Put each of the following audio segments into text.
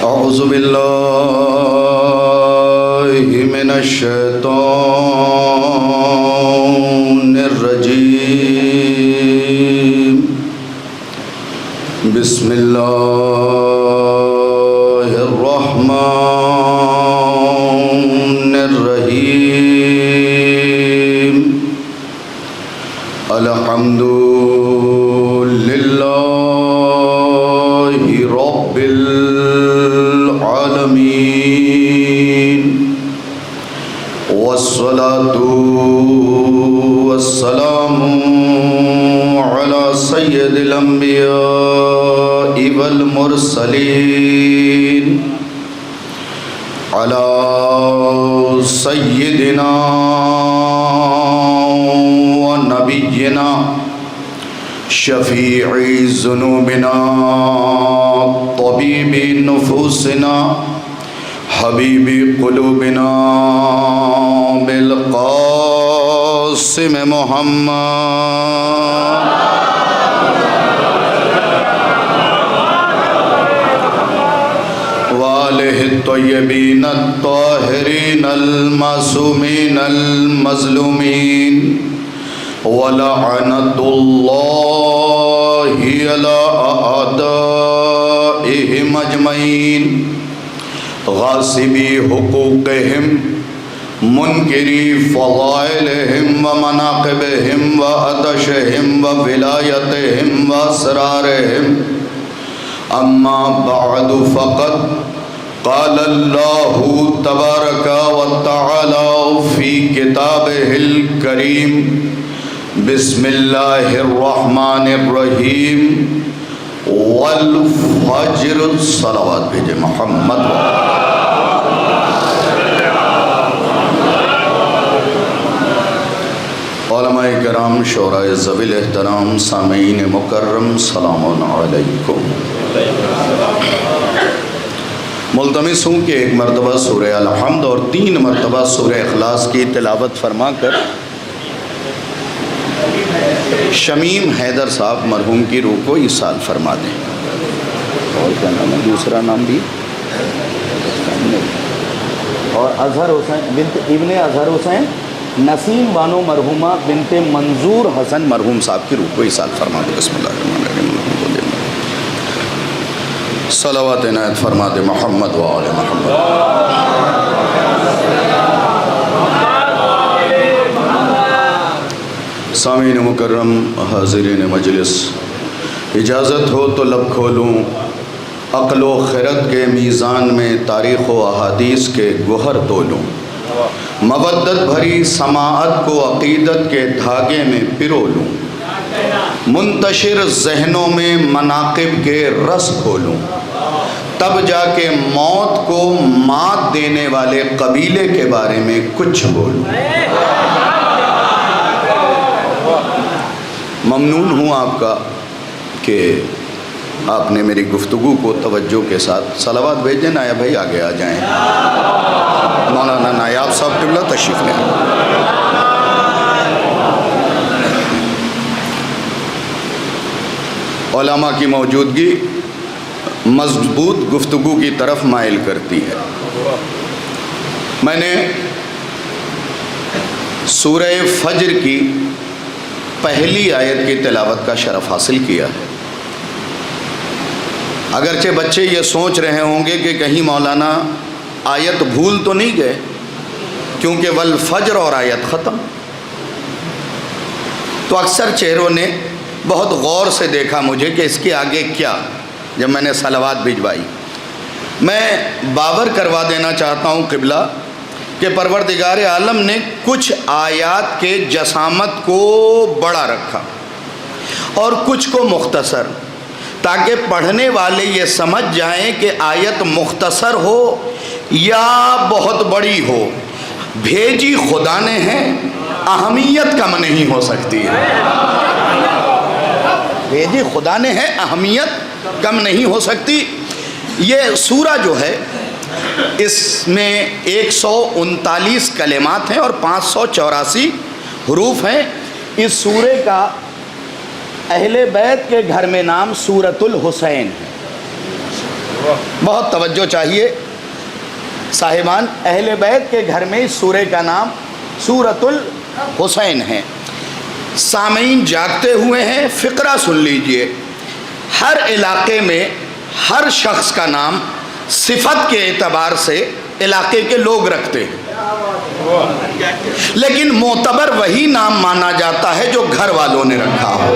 اعوذ باللہ من الشیطان الرجیم بسم اللہ الرحمن الرحیم الحمد للہ رب العالمین والصلاة والسلام على سید الانبیاء والمرسلین على سیدنا ونبینا شفیع ذنوبنا طبیب نفوسنا حبیب قلوبنا بالقاسم محمد وآلہ الطیبین الطاہرین المعصومین المظلومین ولعنت اللہ علی اعدائہم اجمعین غاصبی حقوقہم منکری فضائلہم ومناقبہم وعطشہم وولایتہم واسرارہم اما بعد فقد قال اللہ تبارک وتعالی فی کتابہ الکریم بسم اللہ الرحمن الرحیم والفجر صلوات بھیجے محمد علماء کرام شعراء ذوی الاحترام سامعین مکرم سلام علیکم ملتمس ہوں کہ ایک مرتبہ سورہ الحمد اور 3 مرتبہ سورہ اخلاص کی تلاوت فرما کر شمیم حیدر صاحب مرحوم کی روح کو ایصال فرما دیں. اور کیا نام ہے دوسرا نام بھی اور اظہر حسین بنت ابن اظہر حسین نسیم بانو مرحومہ بنت منظور حسن مرحوم صاحب کی روح کو ایصال فرما دیں. بسم اللہ الرحمن الرحیم صلوات عنایت فرما دیں محمد و آل محمد. سامعین مکرم حاضرین مجلس، اجازت ہو تو لب کھولوں عقل و خرد کے میزان میں تاریخ و احادیث کے گوہر تولوں، مودت بھری سماعت کو عقیدت کے دھاگے میں پرو لوں، منتشر ذہنوں میں مناقب کے رس کھولوں، تب جا کے موت کو مات دینے والے قبیلے کے بارے میں کچھ بولوں. ممنون ہوں آپ کا کہ آپ نے میری گفتگو کو توجہ کے ساتھ صلوات بھیجیں. نائب بھائی آگے آ جائیں. مولانا نایاب صاحب قبلہ تشریف لیں. علماء کی موجودگی مضبوط گفتگو کی طرف مائل کرتی ہے. میں نے سورہ فجر کی پہلی آیت کی تلاوت کا شرف حاصل کیا ہے. اگرچہ بچے یہ سوچ رہے ہوں گے کہ کہیں مولانا آیت بھول تو نہیں گئے، کیونکہ والفجر اور آیت ختم. تو اکثر چہروں نے بہت غور سے دیکھا مجھے کہ اس کے آگے کیا. جب میں نے صلوات بھجوائی، میں باور کروا دینا چاہتا ہوں قبلہ کہ پروردگار عالم نے کچھ آیات کے جسامت کو بڑا رکھا اور کچھ کو مختصر، تاکہ پڑھنے والے یہ سمجھ جائیں کہ آیت مختصر ہو یا بہت بڑی ہو، بھیجی خدا نے ہے، اہمیت کم نہیں ہو سکتی ہے. بھیجی خدا نے ہے، اہمیت کم نہیں ہو سکتی. یہ سورہ جو ہے اس میں 139 کلمات ہیں اور 584 حروف ہیں. اس سورے کا اہل بیت کے گھر میں نام سورۃ الحسین ہے. بہت توجہ چاہیے صاحبان، اہل بیت کے گھر میں اس سورہ کا نام سورۃ الحسین ہے۔ سامعین جاگتے ہوئے ہیں، فقرہ سن لیجئے۔ ہر علاقے میں ہر شخص کا نام صفت کے اعتبار سے علاقے کے لوگ رکھتے ہیں، لیکن معتبر وہی نام مانا جاتا ہے جو گھر والوں نے رکھا ہو۔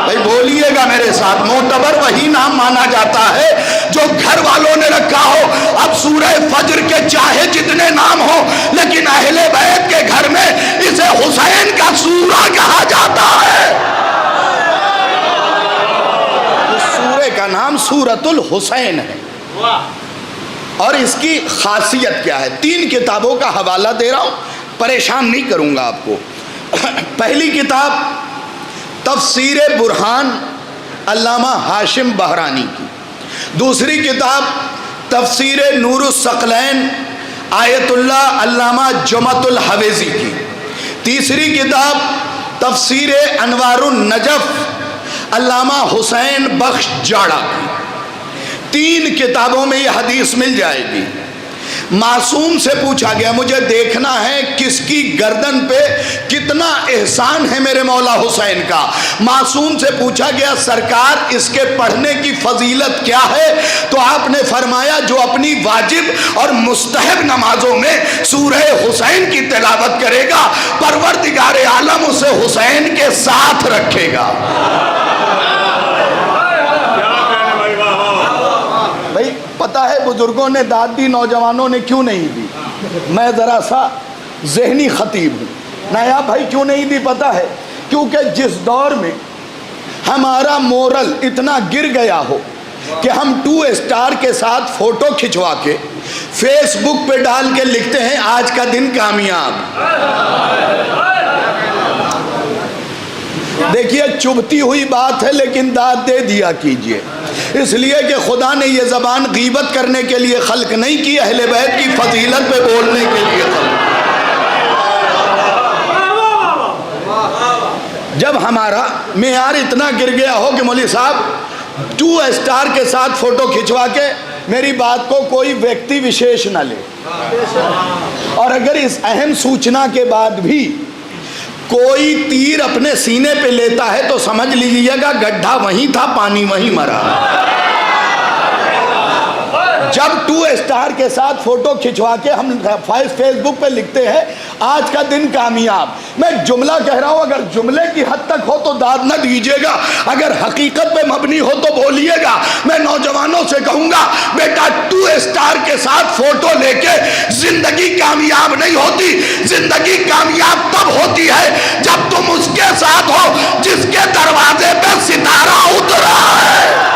بھائی بولیے گا میرے ساتھ، معتبر وہی نام مانا جاتا ہے جو گھر والوں نے رکھا ہو۔ اب سورہ فجر کے چاہے جتنے نام ہو، لیکن اہل بیت کے گھر میں اسے حسین کا سورہ کہا جاتا ہے۔ اس سورہ کا نام سورۃ الحسین ہے، اور اس کی خاصیت کیا ہے؟ 3 کتابوں کا حوالہ دے رہا ہوں، پریشان نہیں کروں گا آپ کو۔ پہلی کتاب تفسیر برہان علامہ ہاشم بہرانی کی، دوسری کتاب تفسیر نور الثقلین آیت اللہ علامہ جمعۃ الحویزی کی، تیسری کتاب تفسیر انوار النجف علامہ حسین بخش جاڑا کی۔ 3 کتابوں میں یہ حدیث مل جائے گی۔ معصوم سے پوچھا گیا، مجھے دیکھنا ہے کس کی گردن پہ کتنا احسان ہے میرے مولا حسین کا۔ معصوم سے پوچھا گیا سرکار اس کے پڑھنے کی فضیلت کیا ہے؟ تو آپ نے فرمایا جو اپنی واجب اور مستحب نمازوں میں سورہ حسین کی تلاوت کرے گا، پروردگار عالم اسے حسین کے ساتھ رکھے گا۔ پتہ ہے بزرگوں نے داد دی، نوجوانوں نے کیوں نہیں دی؟ میں ذرا سا ذہنی خطیب ہوں۔ نیا بھائی کیوں نہیں دی پتہ ہے؟ کیونکہ جس دور میں ہمارا مورل اتنا گر گیا ہو کہ ہم 2 اسٹار کے ساتھ فوٹو کھنچوا کے فیس بک پہ ڈال کے لکھتے ہیں آج کا دن کامیاب۔ دیکھیے چبھتی ہوئی بات ہے لیکن داد دے دیا کیجئے، اس لیے کہ خدا نے یہ زبان غیبت کرنے کے لیے خلق نہیں کی، اہل بیت کی فضیلت پہ بولنے کے لیے خلق۔ جب ہمارا معیار اتنا گر گیا ہو کہ مولوی صاحب 2 اسٹار کے ساتھ فوٹو کھنچوا کے میری بات کو کوئی ویکتی وشیش نہ لے، اور اگر اس اہم سوچنا کے بعد بھی کوئی تیر اپنے سینے پہ لیتا ہے تو سمجھ لیجیے گا گڈھا وہیں تھا، پانی وہیں مرا۔ جب 2 اسٹار کے ساتھ فوٹو کھنچوا کے ہم فیس بک پہ لکھتے ہیں آج کا دن کامیاب، میں جملہ کہہ رہا ہوں، اگر جملے کی حد تک ہو تو داد نہ دیجیے گا، اگر حقیقت پہ مبنی ہو تو بولیے گا۔ میں نوجوانوں سے کہوں گا بیٹا 2 اسٹار کے ساتھ فوٹو لے کے زندگی کامیاب نہیں ہوتی، زندگی کامیاب تب ہوتی ہے جب تم اس کے ساتھ ہو جس کے دروازے پہ ستارہ اترا ہے۔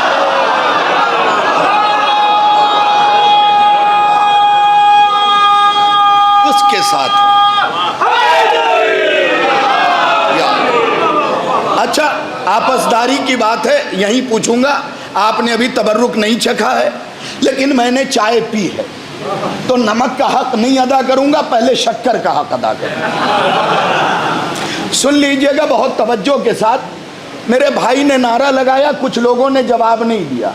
اس کے ساتھ اچھا آپسداری کی بات ہے، یہیں پوچھوں گا، آپ نے ابھی تبرک نہیں چکھا ہے لیکن میں نے چائے پی ہے تو نمک کا حق نہیں ادا کروں گا، پہلے شکر کا حق ادا کروں گا۔ سن لیجئے گا بہت توجہ کے ساتھ۔ میرے بھائی نے نعرہ لگایا، کچھ لوگوں نے جواب نہیں دیا،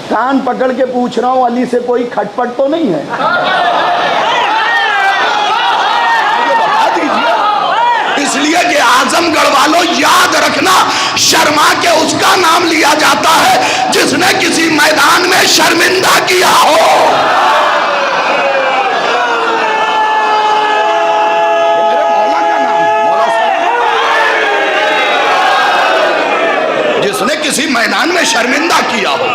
کان پکڑ کے پوچھ رہا ہوں علی سے کوئی کھٹپٹ تو نہیں ہے؟ اس لیے کہ اعظم گڑھ والوں یاد رکھنا، شرما کے اس کا نام لیا جاتا ہے جس نے کسی میدان میں شرمندہ کیا ہو۔ جس نے کسی میدان میں شرمندہ کیا ہو۔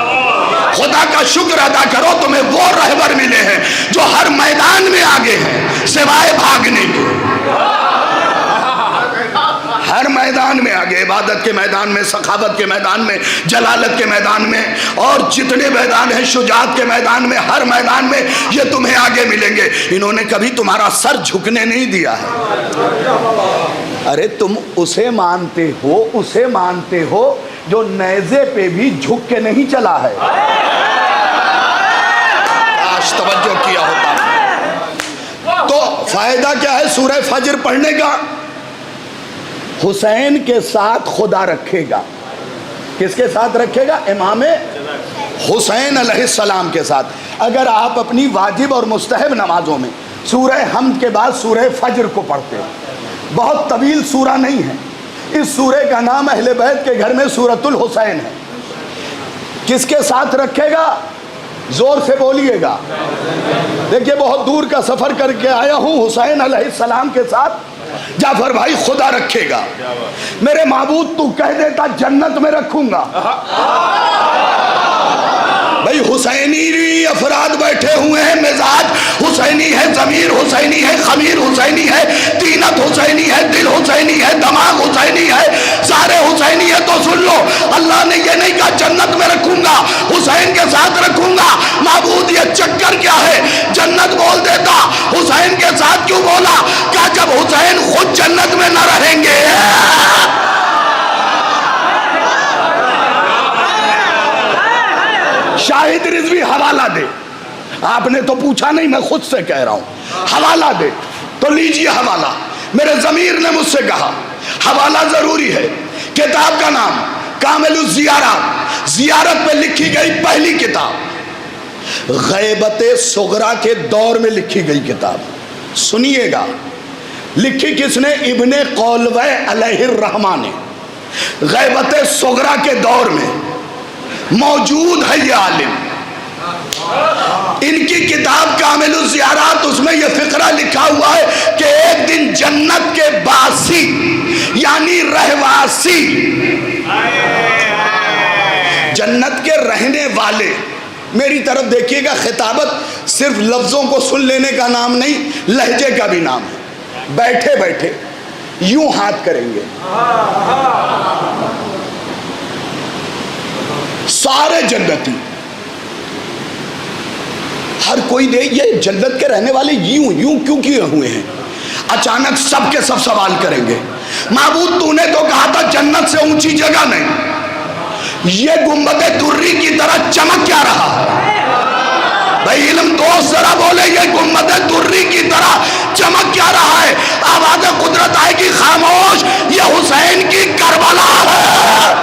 خدا کا شکر ادا کرو تمہیں وہ رہبر ملے ہیں جو ہر میدان میں آگے ہیں سوائے بھاگنے کے۔ ہر میدان میں آگے، عبادت کے میدان میں، سخاوت کے میدان میں، جلالت کے میدان میں، اور جتنے میدان ہیں شجاعت کے میدان میں، ہر میدان میں یہ تمہیں آگے ملیں گے۔ انہوں نے کبھی تمہارا سر جھکنے نہیں دیا ہے۔ ارے تم اسے مانتے ہو جو نیزے پہ بھی جھک کے نہیں چلا ہے۔ کاش توجہ کیا ہوتا۔ تو فائدہ کیا ہے سورہ فجر پڑھنے کا؟ حسین کے ساتھ خدا رکھے گا۔ کس کے ساتھ رکھے گا؟ امام حسین علیہ السلام کے ساتھ. اگر آپ اپنی واجب اور مستحب نمازوں میں سورہ حمد کے بعد سورہ فجر کو پڑھتے ہیں، بہت طویل سورہ نہیں ہے، اس سورہ کا نام اہل بیت کے گھر میں سورۃ الحسین ہے. کس کے ساتھ رکھے گا؟ زور سے بولیے گا. دیکھیے بہت دور کا سفر کر کے آیا ہوں، حسین علیہ السلام کے ساتھ. جعفر بھائی خدا رکھے گا، میرے معبود تو کہہ دیتا جنت میں رکھوں گا. بھائی حسینی افراد بیٹھے ہوئے ہیں، مزاج حسینی ہے، ضمیر حسینی ہے، خمیر حسینی ہے، تینت حسینی ہے، دل حسینی ہے، دماغ حسینی ہے، سارے حسینی ہے. تو سن لو، اللہ نے یہ نہیں کہا جنت میں رکھوں گا، حسین کے ساتھ رکھوں گا. معبود یہ چکر کیا ہے؟ جنت بول دیتا، حسین کے ساتھ کیوں بولا؟ کہا جب حسین خود جنت میں نہ رہیں گے. شاہد رضوی حوالہ دے. آپ نے تو پوچھا نہیں، میں خود سے کہہ رہا ہوں حوالہ دے. تو لیجئے حوالہ. میرے ضمیر نے مجھ سے کہا حوالہ ضروری ہے. کتاب کا نام کامل الزیارات، زیارت پہ لکھی گئی پہلی کتاب، غیبت صغرا کے دور میں لکھی گئی کتاب. سنیے گا، لکھی کس نے؟ ابن قولوہ علیہ الرحمہ نے. غیبت صغرا کے دور میں موجود ہے یہ عالم. ان کی کتاب کامل الزیارات، اس میں یہ فقرہ لکھا ہوا ہے کہ ایک دن جنت کے باسی یعنی رہواسی، جنت کے رہنے والے، میری طرف دیکھیے گا، خطابت صرف لفظوں کو سن لینے کا نام نہیں، لہجے کا بھی نام ہے. بیٹھے بیٹھے یوں ہاتھ کریں گے، سارے جنتی، ہر کوئی دے یہ جنت کے رہنے والے یوں یوں کیوں کیے ہوئے ہیں؟ اچانک سب کے سب سوال کریں گے، معبود تو نے تو کہا تھا جنت سے اونچی جگہ نہیں، یہ گنبد دری کی طرح چمک کیا رہا ہے؟ بھائی علم دوست ذرا بولے، یہ گنبد دری کی طرح چمک کیا رہا ہے؟ آواز قدرت آئے گی، خاموش، یہ حسین کی کربلا ہے.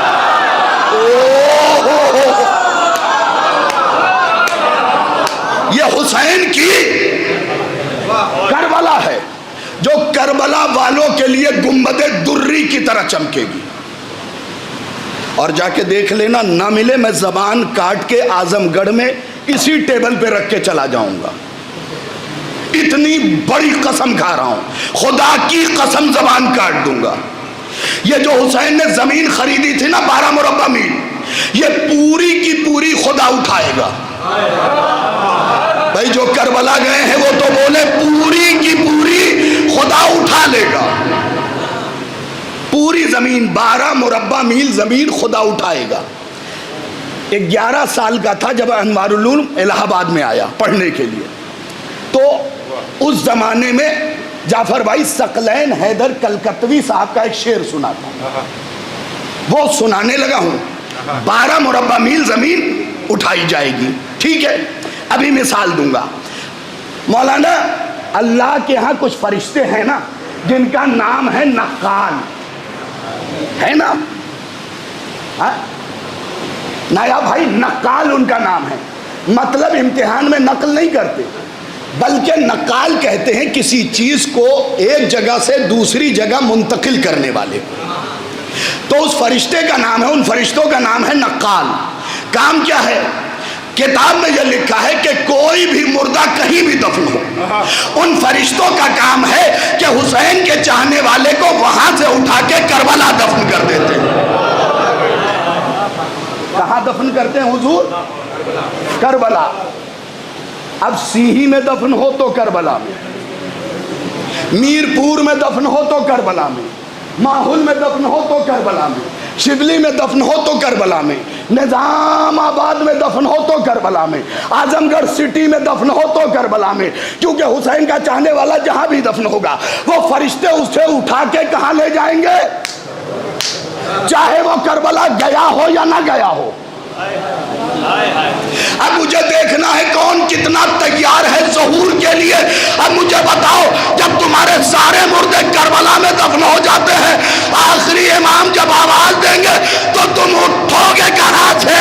یہ حسین کی کربلا ہے جو کربلا والوں کے لیے گنبد دری کی طرح چمکے گی. اور جا کے دیکھ لینا، نہ ملے میں زبان کاٹ کے اعظم گڑھ میں اسی ٹیبل پہ رکھ کے چلا جاؤں گا. اتنی بڑی قسم کھا رہا ہوں، خدا کی قسم زبان کاٹ دوں گا. یہ جو حسین نے زمین خریدی تھی نا 12 مربع میل، یہ پوری کی پوری خدا اٹھائے گا. بھائی جو کربلا گئے ہیں وہ تو بولے پوری کی پوری خدا اٹھا لے گا. پوری زمین 12 مربع میل زمین خدا اٹھائے گا. 11 سال کا تھا جب انوار العلوم الہ آباد میں آیا پڑھنے کے لیے. تو اس زمانے میں جعفر بھائی ثقلین حیدر کلکتوی صاحب کا ایک شعر سنا تھا، وہ سنانے لگا ہوں. 12 مربع میل زمین اٹھائی جائے گی. ٹھیک ہے، ابھی مثال دوں گا. مولانا اللہ کے ہاں کچھ فرشتے ہیں نا جن کا نام ہے نقال، ہے نا؟ نیا بھائی نقال ان کا نام ہے. مطلب امتحان میں نقل نہیں کرتے، بلکہ نقال کہتے ہیں کسی چیز کو ایک جگہ سے دوسری جگہ منتقل کرنے والے. تو اس فرشتے کا نام ہے، ان فرشتوں کا نام ہے نقال. کام کیا ہے؟ کتاب میں یہ لکھا ہے کہ کوئی بھی مردہ کہیں بھی دفن ہو، ان فرشتوں کا کام ہے کہ حسین کے چاہنے والے کو وہاں سے اٹھا کے کربلا دفن کر دیتے ہیں. کہاں دفن کرتے ہیں حضور؟ کربلا. اب سیہی میں دفن ہو تو کربلا میں، میرپور میں دفن ہو تو کربلا میں، ماحول میں دفن ہو تو کربلا میں، شبلی میں دفن ہو تو کربلا میں، نظام آباد میں دفن ہو تو کربلا میں، اعظم گڑھ سٹی میں دفن ہو تو کربلا میں. کیونکہ حسین کا چاہنے والا جہاں بھی دفن ہوگا وہ فرشتے اسے اٹھا کے کہاں لے جائیں گے؟ چاہے وہ کربلا گیا ہو یا نہ گیا ہو. اب مجھے دیکھنا ہے کون کتنا تیار ہے ظہور کے لیے. اب مجھے بتاؤ، جب تمہارے سارے مردے کربلا میں دفن ہو جاتے ہیں، آخری امام جب آواز دیں گے تو تم اٹھو گے کہاں سے؟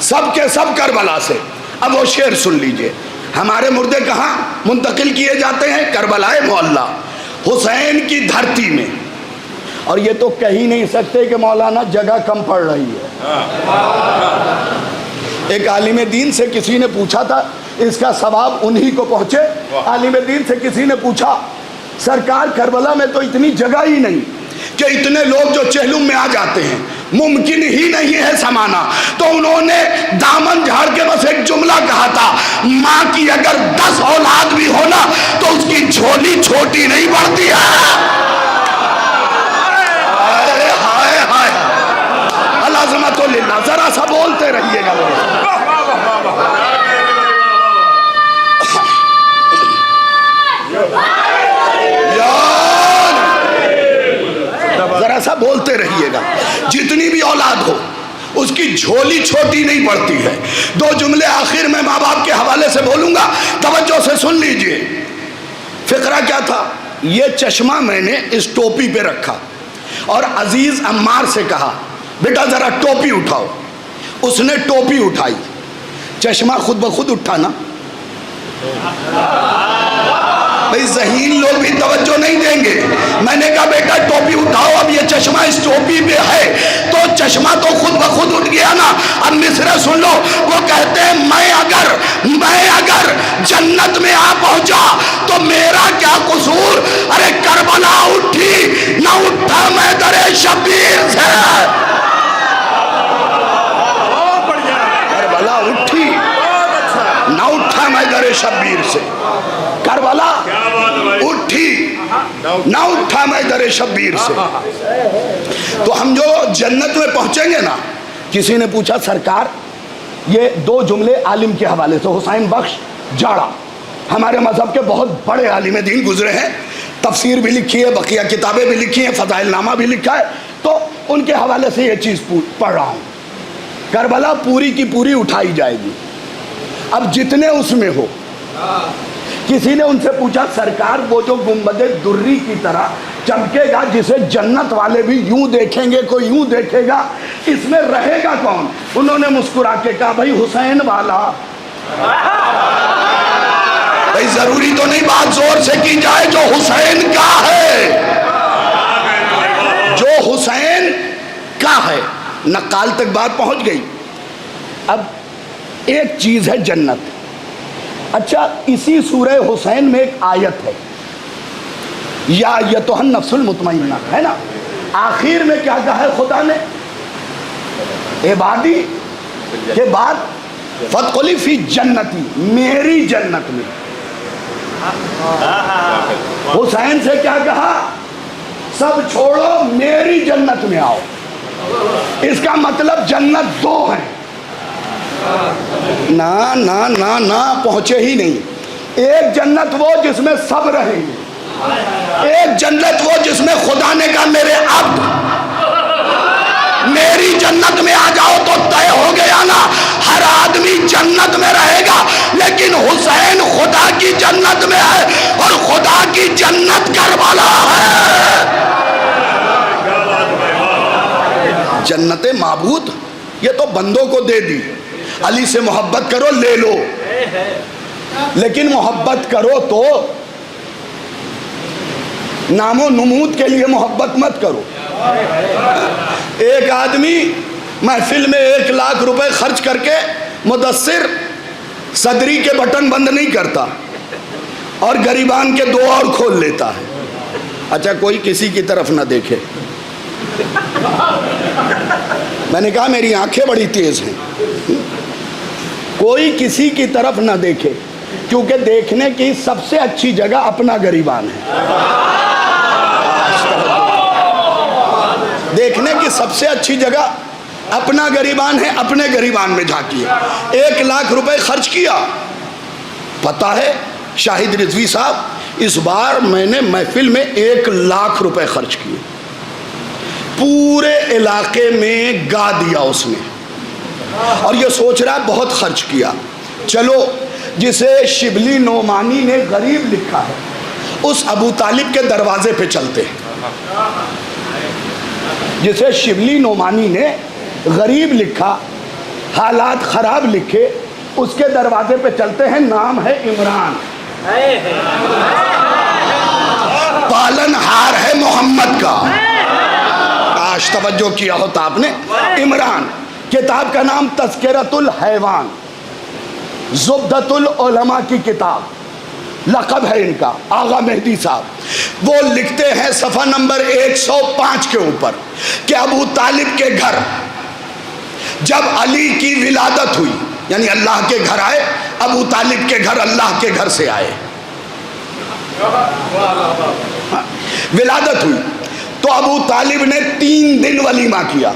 سب کے سب کربلا سے. اب وہ شعر سن لیجئے. ہمارے مردے کہاں منتقل کیے جاتے ہیں؟ کربلائے معلیٰ، حسین کی دھرتی میں. اور یہ تو کہہ ہی نہیں سکتے کہ مولانا جگہ کم پڑ رہی ہے. ایک عالم دین سے کسی نے پوچھا تھا، اس کا ثواب انہی کو پہنچے. عالم دین سے کسی نے پوچھا سرکار کربلا میں تو اتنی جگہ ہی نہیں کہ اتنے لوگ جو چہلم میں آ جاتے ہیں، ممکن ہی نہیں ہے سمانا. تو انہوں نے دامن جھاڑ کے بس ایک جملہ کہا تھا، ماں کی اگر 10 اولاد بھی ہونا تو اس کی جھولی چھوٹی نہیں پڑتی ہے. العظمت للہ. ذرا سا بولتے رہیے گا. ذرا سا بولتے رہیے گا. جتنی بھی اولاد ہو اس کی جھولی چھوٹی نہیں پڑتی ہے. 2 جملے آخر میں ماں باپ کے حوالے سے بولوں گا، توجہ سے سن لیجئے. فقرہ کیا تھا؟ یہ چشمہ میں نے اس ٹوپی پہ رکھا اور عزیز عمار سے کہا بیٹا ذرا ٹوپی اٹھاؤ. اس نے ٹوپی اٹھائی. چشمہ خود بخود اٹھا نا. بھئی ذہین لوگ بھی توجہ نہیں دیں گے. میں نے کہا بیٹا ٹوپی اٹھاؤ. اب یہ چشمہ اس ٹوپی پہ ہے تو چشمہ تو خود بخود اٹھ گیا نا. اب مصرع سن لو. وہ کہتے ہیں میں اگر جنت میں آ پہنچا تو میرا کیا قصور؟ ارے کربلا اٹھی نہ اٹھا میں در شبیر سے. کربلا اٹھی نہ اٹھا میں در شبیر سے. کربلا اٹھی نہ اٹھا میں در شبیر سے. تو ہم جو جنت میں پہنچیں گے نا، کسی نے پوچھا سرکار یہ 2 جملے عالم کے حوالے سے، حسین بخش جاڑا ہمارے مذہب کے بہت بڑے عالم دین گزرے ہیں، تفسیر بھی لکھی ہے، بقیہ کتابیں بھی لکھی ہیں، فضائل نامہ بھی لکھا ہے، تو ان کے حوالے سے یہ چیز پڑھ رہا ہوں. کربلا پوری کی پوری اٹھائی جائے گی. اب جتنے اس میں ہو. کسی نے ان سے پوچھا سرکار وہ جو گنبد دری کی طرح چمکے گا جسے جنت والے بھی یوں دیکھیں گے، کوئی یوں دیکھے گا، اس میں رہے گا کون؟ انہوں نے مسکرا کے کہا بھائی حسین والا. بھائی ضروری تو نہیں بات زور سے کی جائے، جو حسین کا ہے، جو حسین کا ہے. نقال تک بات پہنچ گئی. اب ایک چیز ہے جنت. اچھا اسی سورہ حسین میں ایک آیت ہے یا ایتھا النفس المطمئنہ، ہے نا؟ آخر میں کیا کہا ہے خدا نے؟ عبادی کے بعد فادخلی فی جنتی، میری جنت میں. حسین سے کیا کہا؟ سب چھوڑو میری جنت میں آؤ. اس کا مطلب جنت 2 ہیں. نا نا نا نا پہنچے ہی نہیں. ایک جنت وہ جس میں سب رہیں گے، ایک جنت وہ جس میں خدا نے کہا میرے عبد میری جنت میں آ جاؤ تو طے ہو گیا نا. ہر آدمی جنت میں رہے گا لیکن حسین خدا کی جنت میں ہے اور خدا کی جنت کربلا ہے. جنت معبود یہ تو بندوں کو دے دی. علی سے محبت کرو لے لو، لیکن محبت کرو تو نام و نمود کے لیے محبت مت کرو. ایک آدمی محفل میں 1 لاکھ روپے خرچ کر کے مدثر صدری کے بٹن بند نہیں کرتا اور گریبان کے 2 اور کھول لیتا ہے. اچھا کوئی کسی کی طرف نہ دیکھے. میں نے کہا میری آنکھیں بڑی تیز ہیں. کوئی کسی کی طرف نہ دیکھے کیونکہ دیکھنے کی سب سے اچھی جگہ اپنا گریبان ہے. دیکھنے کی سب سے اچھی جگہ اپنا گریبان ہے. اپنے گریبان میں جھانکیے. 1 لاکھ روپے خرچ کیا. پتا ہے شاہد رضوی صاحب اس بار میں نے محفل میں 1 لاکھ روپے خرچ کیے. پورے علاقے میں گا دیا اس نے اور یہ سوچ رہا ہے بہت خرچ کیا. چلو جسے شبلی نعمانی نے غریب لکھا ہے اس ابو طالب کے دروازے پہ چلتے ہیں. جسے شبلی نعمانی نے غریب لکھا حالات خراب لکھے، اس کے دروازے پہ چلتے ہیں، نام ہے عمران، پالن ہار ہے محمد کا، کاش توجہ کیا ہوتا آپ نے، عمران۔ کتاب کا نام تذکرۃ الحیوان، زبدۃ العلماء کی کتاب، لقب ہے ان کا، آغا مہدی صاحب۔ وہ لکھتے ہیں صفحہ نمبر 105 کے اوپر کہ ابو طالب کے گھر جب علی کی ولادت ہوئی، یعنی اللہ کے گھر آئے، ابو طالب کے گھر اللہ کے گھر سے آئے، ولادت ہوئی تو ابو طالب نے 3 دن ولیمہ کیا۔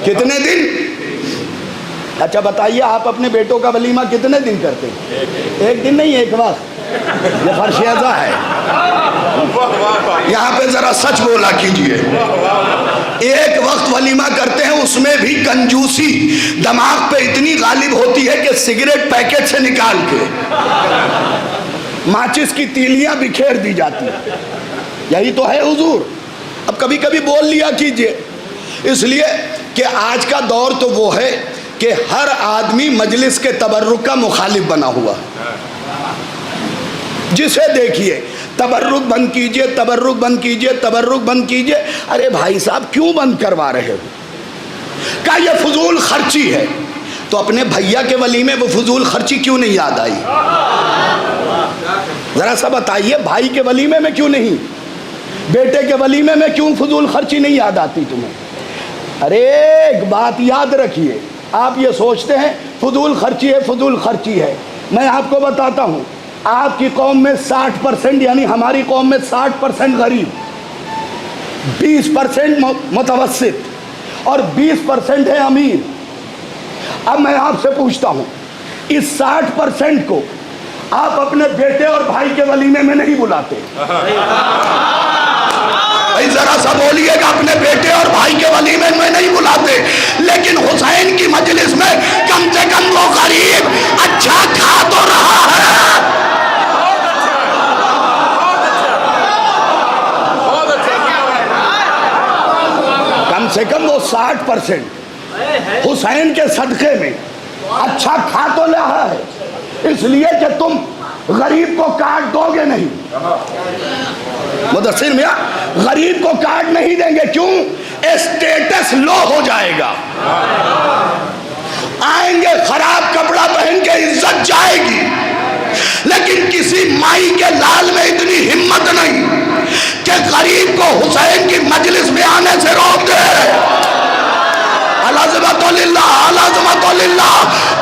کتنے دن؟ اچھا بتائیے، آپ اپنے بیٹوں کا ولیمہ کتنے دن کرتے ہیں؟ ایک دن نہیں، ایک وقت۔ یہ فرشیزہ ہے، یہاں پہ ذرا سچ بولا کیجئے۔ ایک وقت ولیمہ کرتے ہیں، اس میں بھی کنجوسی دماغ پہ اتنی غالب ہوتی ہے کہ سگریٹ پیکٹ سے نکال کے ماچس کی تیلیاں بکھیر دی جاتی ہیں۔ یہی تو ہے حضور۔ اب کبھی کبھی بول لیا کیجئے، اس لیے کہ آج کا دور تو وہ ہے کہ ہر آدمی مجلس کے تبرک کا مخالف بنا ہوا، جسے دیکھیے تبرک بند کیجئے، تبرک بند کیجئے، تبرک بند کیجئے۔ ارے بھائی صاحب کیوں بند کروا رہے ہو؟ کہا یہ فضول خرچی ہے۔ تو اپنے بھیا کے ولیمے وہ فضول خرچی کیوں نہیں یاد آئی؟ ذرا سا بتائیے، بھائی کے ولیمے میں کیوں نہیں، بیٹے کے ولیمے میں کیوں فضول خرچی نہیں یاد آتی تمہیں؟ ارے ایک بات یاد رکھیے، آپ یہ سوچتے ہیں فضول خرچی ہے، فضول خرچی ہے۔ میں آپ کو بتاتا ہوں، آپ کی قوم میں 60%، یعنی ہماری قوم میں 60% غریب، 20% متوسط اور 20% ہے امیر۔ اب میں آپ سے پوچھتا ہوں، اس 60% کو آپ اپنے بیٹے اور بھائی کے ولیمے میں نہیں بلاتے؟ بھائی ذرا سا بولیے کہ اپنے بیٹے اور بھائی کے ولیمے میں نہیں بلاتے، لیکن حسین کی مجلس میں کم سے کم وہ غریب اچھا کھا تو رہا ہے۔ کم سے کم وہ 60% حسین کے صدقے میں اچھا کھا تو رہا ہے، اس لیے کہ تم غریب کو کاٹ دو گے نہیں۔ مدثر میاں، غریب کو کاٹ نہیں دیں گے، کیوں؟ اسٹیٹس لو ہو جائے گا، آئیں گے خراب کپڑا پہن کے، عزت جائے گی۔ لیکن کسی مائی کے لال میں اتنی ہمت نہیں کہ غریب کو حسین کی مجلس میں آنے سے روک دے۔ العظمت للہ، العظمت للہ۔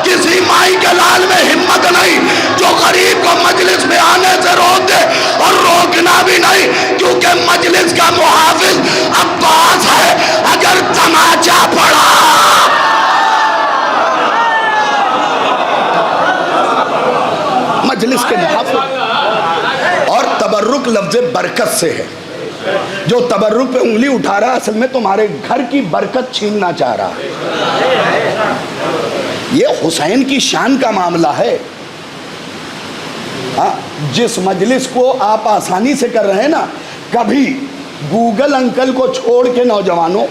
کسی مائی کے لال میں ہمت نہیں جو غریب کو مجلس میں آنے سے روک دے، اور روکنا بھی نہیں، کیونکہ مجلس کا محافظ عباس ہے۔ اگر تماچا پڑا مجلس کے محافظ، اور تبرک لفظ برکت سے ہے۔ جو تبرک پہ انگلی اٹھا رہا اصل میں تمہارے گھر کی برکت چھیننا چاہ رہا ہے۔ یہ حسین کی شان کا معاملہ ہے۔ جس مجلس کو آپ آسانی سے کر رہے ہیں نا، کبھی گوگل انکل کو چھوڑ کے نوجوانوں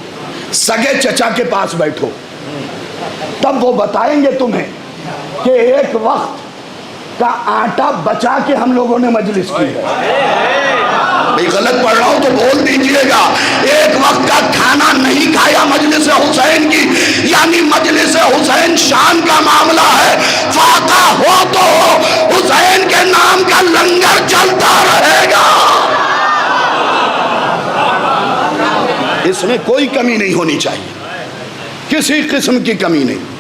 سگے چچا کے پاس بیٹھو، تب وہ بتائیں گے تمہیں کہ ایک وقت کا آٹا بچا کے ہم لوگوں نے مجلس کی ہے۔ بھئی غلط پڑھ رہا ہوں تو بول دیجئے گا۔ ایک وقت کا کھانا نہیں کھایا مجلس حسین کی، یعنی مجلس حسین شان کا معاملہ ہے۔ فاقہ ہو تو حسین کے نام کا لنگر چلتا رہے گا، اس میں کوئی کمی نہیں ہونی چاہیے، کسی قسم کی کمی نہیں۔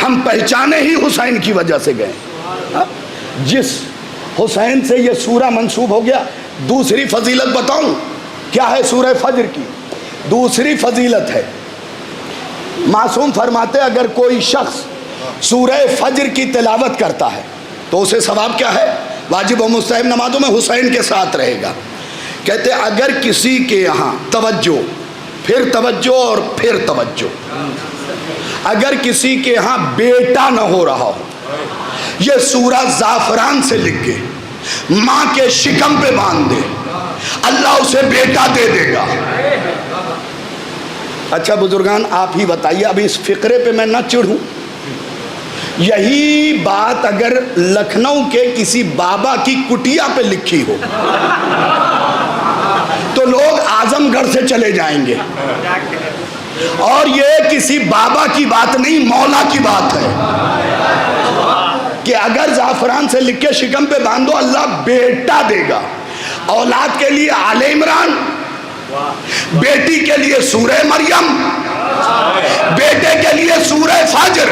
ہم پہچانے ہی حسین کی وجہ سے گئے۔ جس حسین سے یہ سورہ منسوب ہو گیا۔ دوسری فضیلت بتاؤں کیا ہے سورہ فجر کی؟ دوسری فضیلت ہے، معصوم فرماتے اگر کوئی شخص سورہ فجر کی تلاوت کرتا ہے تو اسے ثواب کیا ہے؟ واجب و مستحب نمازوں میں حسین کے ساتھ رہے گا۔ کہتے اگر کسی کے یہاں توجہ، پھر توجہ اور پھر توجہ، اگر کسی کے یہاں بیٹا نہ ہو رہا ہو، یہ سورہ زعفران سے لکھ کے ماں کے شکم پہ باندھ دے، اللہ اسے بیٹا دے دے گا۔ اچھا بزرگان آپ ہی بتائیے، اب اس فقرے پہ میں نہ چڑھوں، یہی بات اگر لکھنؤ کے کسی بابا کی کٹیا پہ لکھی ہو تو لوگ اعظم گڑھ سے چلے جائیں گے، اور یہ کسی بابا کی بات نہیں، مولا کی بات ہے کہ اگر زعفران سے لکھ کے شکم پہ باندھو اللہ بیٹا دے گا۔ اولاد کے لیے آل عمران، بیٹی کے لیے سورہ مریم، بیٹے کے لیے سورہ فجر۔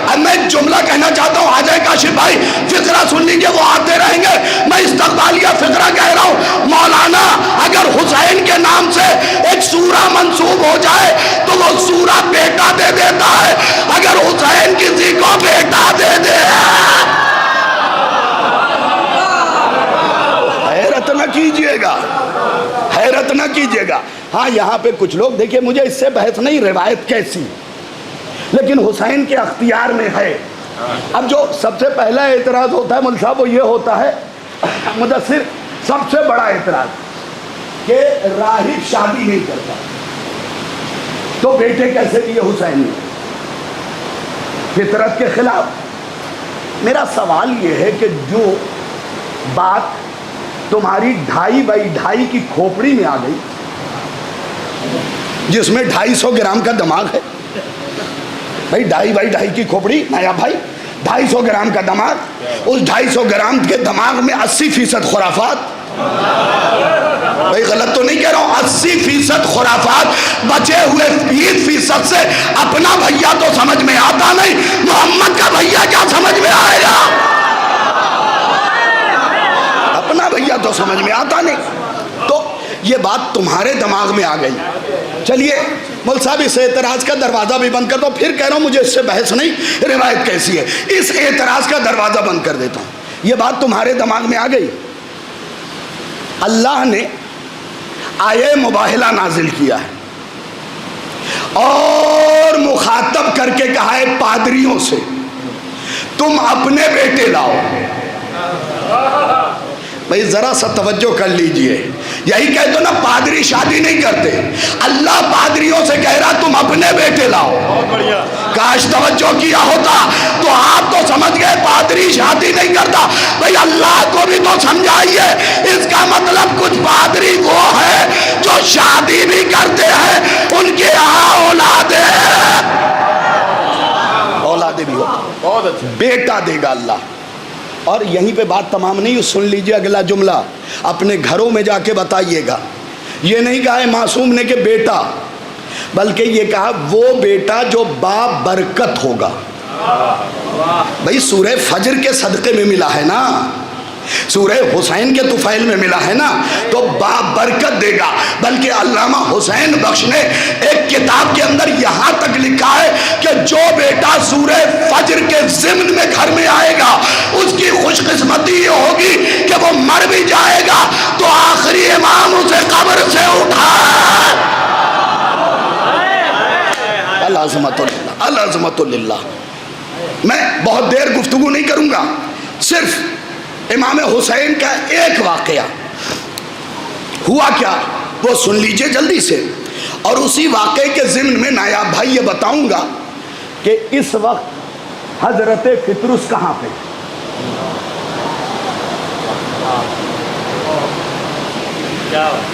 اب میں جملہ کہنا چاہتا ہوں، آ جائے کاشف بھائی، فقرہ سن لیجئے، وہ آتے رہیں گے، میں استقبالیہ فقرہ کہہ رہا ہوں۔ مولانا اگر حسین کے نام سے ایک سورہ منسوب ہو جائے تو وہ سورہ بیٹا دے دیتا ہے، اگر حسین کسی کو بیٹا دے دے۔ حیرت نہ کیجئے گا، حیرت نہ کیجئے گا۔ ہاں یہاں پہ کچھ لوگ، دیکھیں مجھے اس سے بحث نہیں روایت کیسی، لیکن حسین کے اختیار میں ہے۔ اب جو سب سے پہلا اعتراض ہوتا ہے مول صاحب وہ یہ ہوتا ہے، مدثر، سب سے بڑا اعتراض کہ راہب شادی نہیں کرتا تو بیٹے کیسے لیے حسین نے؟ فطرت کے خلاف۔ میرا سوال یہ ہے کہ جو بات تمہاری 2.5x2 کی کھوپڑی میں آ گئی، جس میں 250 گرام کا دماغ ہے، بھائی 2.5x2 کی کھوپڑی، نایاب بھائی 250 گرام کا دماغ، اس 250 گرام کے دماغ میں 80% خرافات، بھائی غلط تو نہیں کہہ رہا ہوں، 80% خرافات، بچے ہوئے 20% سے اپنا بھیا تو سمجھ میں آتا نہیں، محمد کا بھیا کیا سمجھ میں آئے گا؟ اپنا بھیا تو سمجھ میں آتا نہیں۔ تو یہ بات تمہارے دماغ میں آ گئی۔ چلیے مول صاحب اس اعتراض کا دروازہ بھی بند کر دو، پھر کہہ رہا ہوں مجھے اس سے بحث نہیں، روایت کیسی ہے، اس اعتراض کا دروازہ بند کر دیتا ہوں۔ یہ بات تمہارے دماغ میں آ گئی، اللہ نے آیہ مباہلہ نازل کیا ہے اور مخاطب کر کے کہا ہے پادریوں سے، تم اپنے بیٹے لاؤ۔ بھئی ذرا سا توجہ کر لیجئے، یہی کہہ دو نا پادری شادی نہیں کرتے، اللہ پادریوں سے کہہ رہا تم اپنے بیٹے لاؤ۔ کاش توجہ کیا ہوتا تو آپ تو سمجھ گئے پادری شادی نہیں کرتا، بھئی اللہ کو بھی تو سمجھائیے، اس کا مطلب کچھ پادری وہ ہے جو شادی بھی کرتے ہیں، ان کے یہاں اولادیں بھی ہو، بیٹا دے گا اللہ۔ اور یہیں پہ بات تمام نہیں، سن لیجئے اگلا جملہ، اپنے گھروں میں جا کے بتائیے گا۔ یہ نہیں کہا ہے معصوم نے کہ بیٹا، بلکہ یہ کہا وہ بیٹا جو با برکت ہوگا۔ بھئی سورہ فجر کے صدقے میں ملا ہے نا، سورہ حسین کے طفیل میں ملا ہے نا، تو با برکت دے گا۔ بلکہ علامہ حسین بخش نے ایک کتاب کے اندر یہاں تک لکھا ہے کہ جو بیٹا سورہ فجر کے ضمن میں گھر میں آئے گا اس کی خوش قسمتی یہ ہوگی کہ وہ مر بھی جائے گا تو آخری امام اسے قبر سے اٹھائے۔ العظمت للہ، العظمت للہ۔ میں بہت دیر گفتگو نہیں کروں گا، صرف امام حسین کا ایک واقعہ ہوا کیا وہ سن لیجئے جلدی سے، اور اسی واقعے کے ضمن میں نایاب بھائی یہ بتاؤں گا کہ اس وقت حضرت فطرس کہاں پہ؟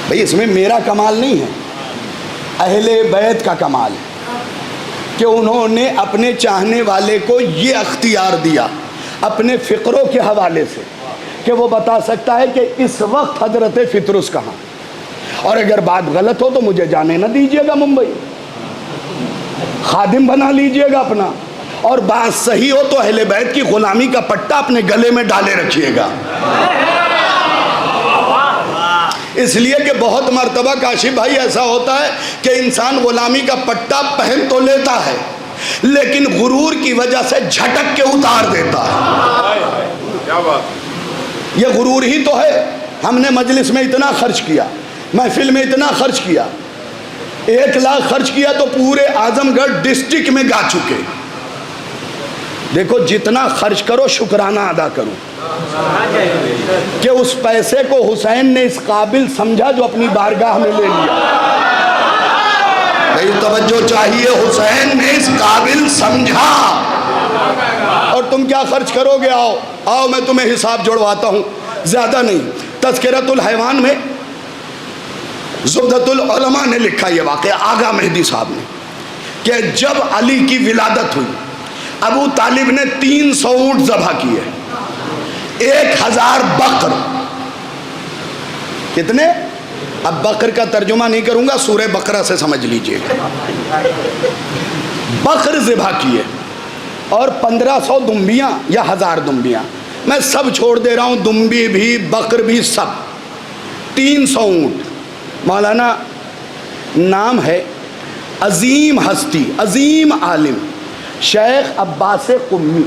بھئی اس میں میرا کمال نہیں ہے، اہل بیت کا کمال ہے کہ انہوں نے اپنے چاہنے والے کو یہ اختیار دیا اپنے فقروں کے حوالے سے کہ وہ بتا سکتا ہے کہ اس وقت حضرت فطرس کہاں، اور اگر بات غلط ہو تو مجھے جانے نہ دیجیے گا ممبئی، خادم بنا لیجیے گا اپنا، اور بات صحیح ہو تو اہل بیت کی غلامی کا پٹا اپنے گلے میں ڈالے رکھیے گا۔ اس لیے کہ بہت مرتبہ کاشف بھائی ایسا ہوتا ہے کہ انسان غلامی کا پٹا پہن تو لیتا ہے لیکن غرور کی وجہ سے جھٹک کے اتار دیتا ہے۔ یہ غرور ہی تو ہے، ہم نے مجلس میں اتنا خرچ کیا، محفل میں اتنا خرچ کیا، 1 لاکھ خرچ کیا تو پورے اعظم گڑھ ڈسٹرکٹ میں گا چکے۔ دیکھو جتنا خرچ کرو شکرانہ ادا کرو کہ اس پیسے کو حسین نے اس قابل سمجھا جو اپنی بارگاہ میں لے لیا۔ بھئی توجہ چاہیے، حسین نے اس قابل سمجھا۔ اور تم کیا خرچ کرو گے؟ آؤ میں تمہیں حساب جوڑواتا ہوں، زیادہ نہیں۔ تذکرۃ الحیوان میں زبدۃ العلماء نے لکھا یہ واقعہ، آغا مہدی صاحب نے، کہ جب علی کی ولادت ہوئی ابو طالب نے 300 اونٹ ذبح کیے، 1000 بقر۔ کتنے؟ اب بقر کا ترجمہ نہیں کروں گا، سورہ بقرہ سے سمجھ لیجئے۔ بقر ذبح کیے، اور 1500 دمبیاں یا 1000 دمبیاں، میں سب چھوڑ دے رہا ہوں، دمبی بھی بقر بھی سب، 300 اونٹ۔ مولانا نام ہے عظیم ہستی، عظیم عالم، شیخ عباس قمی،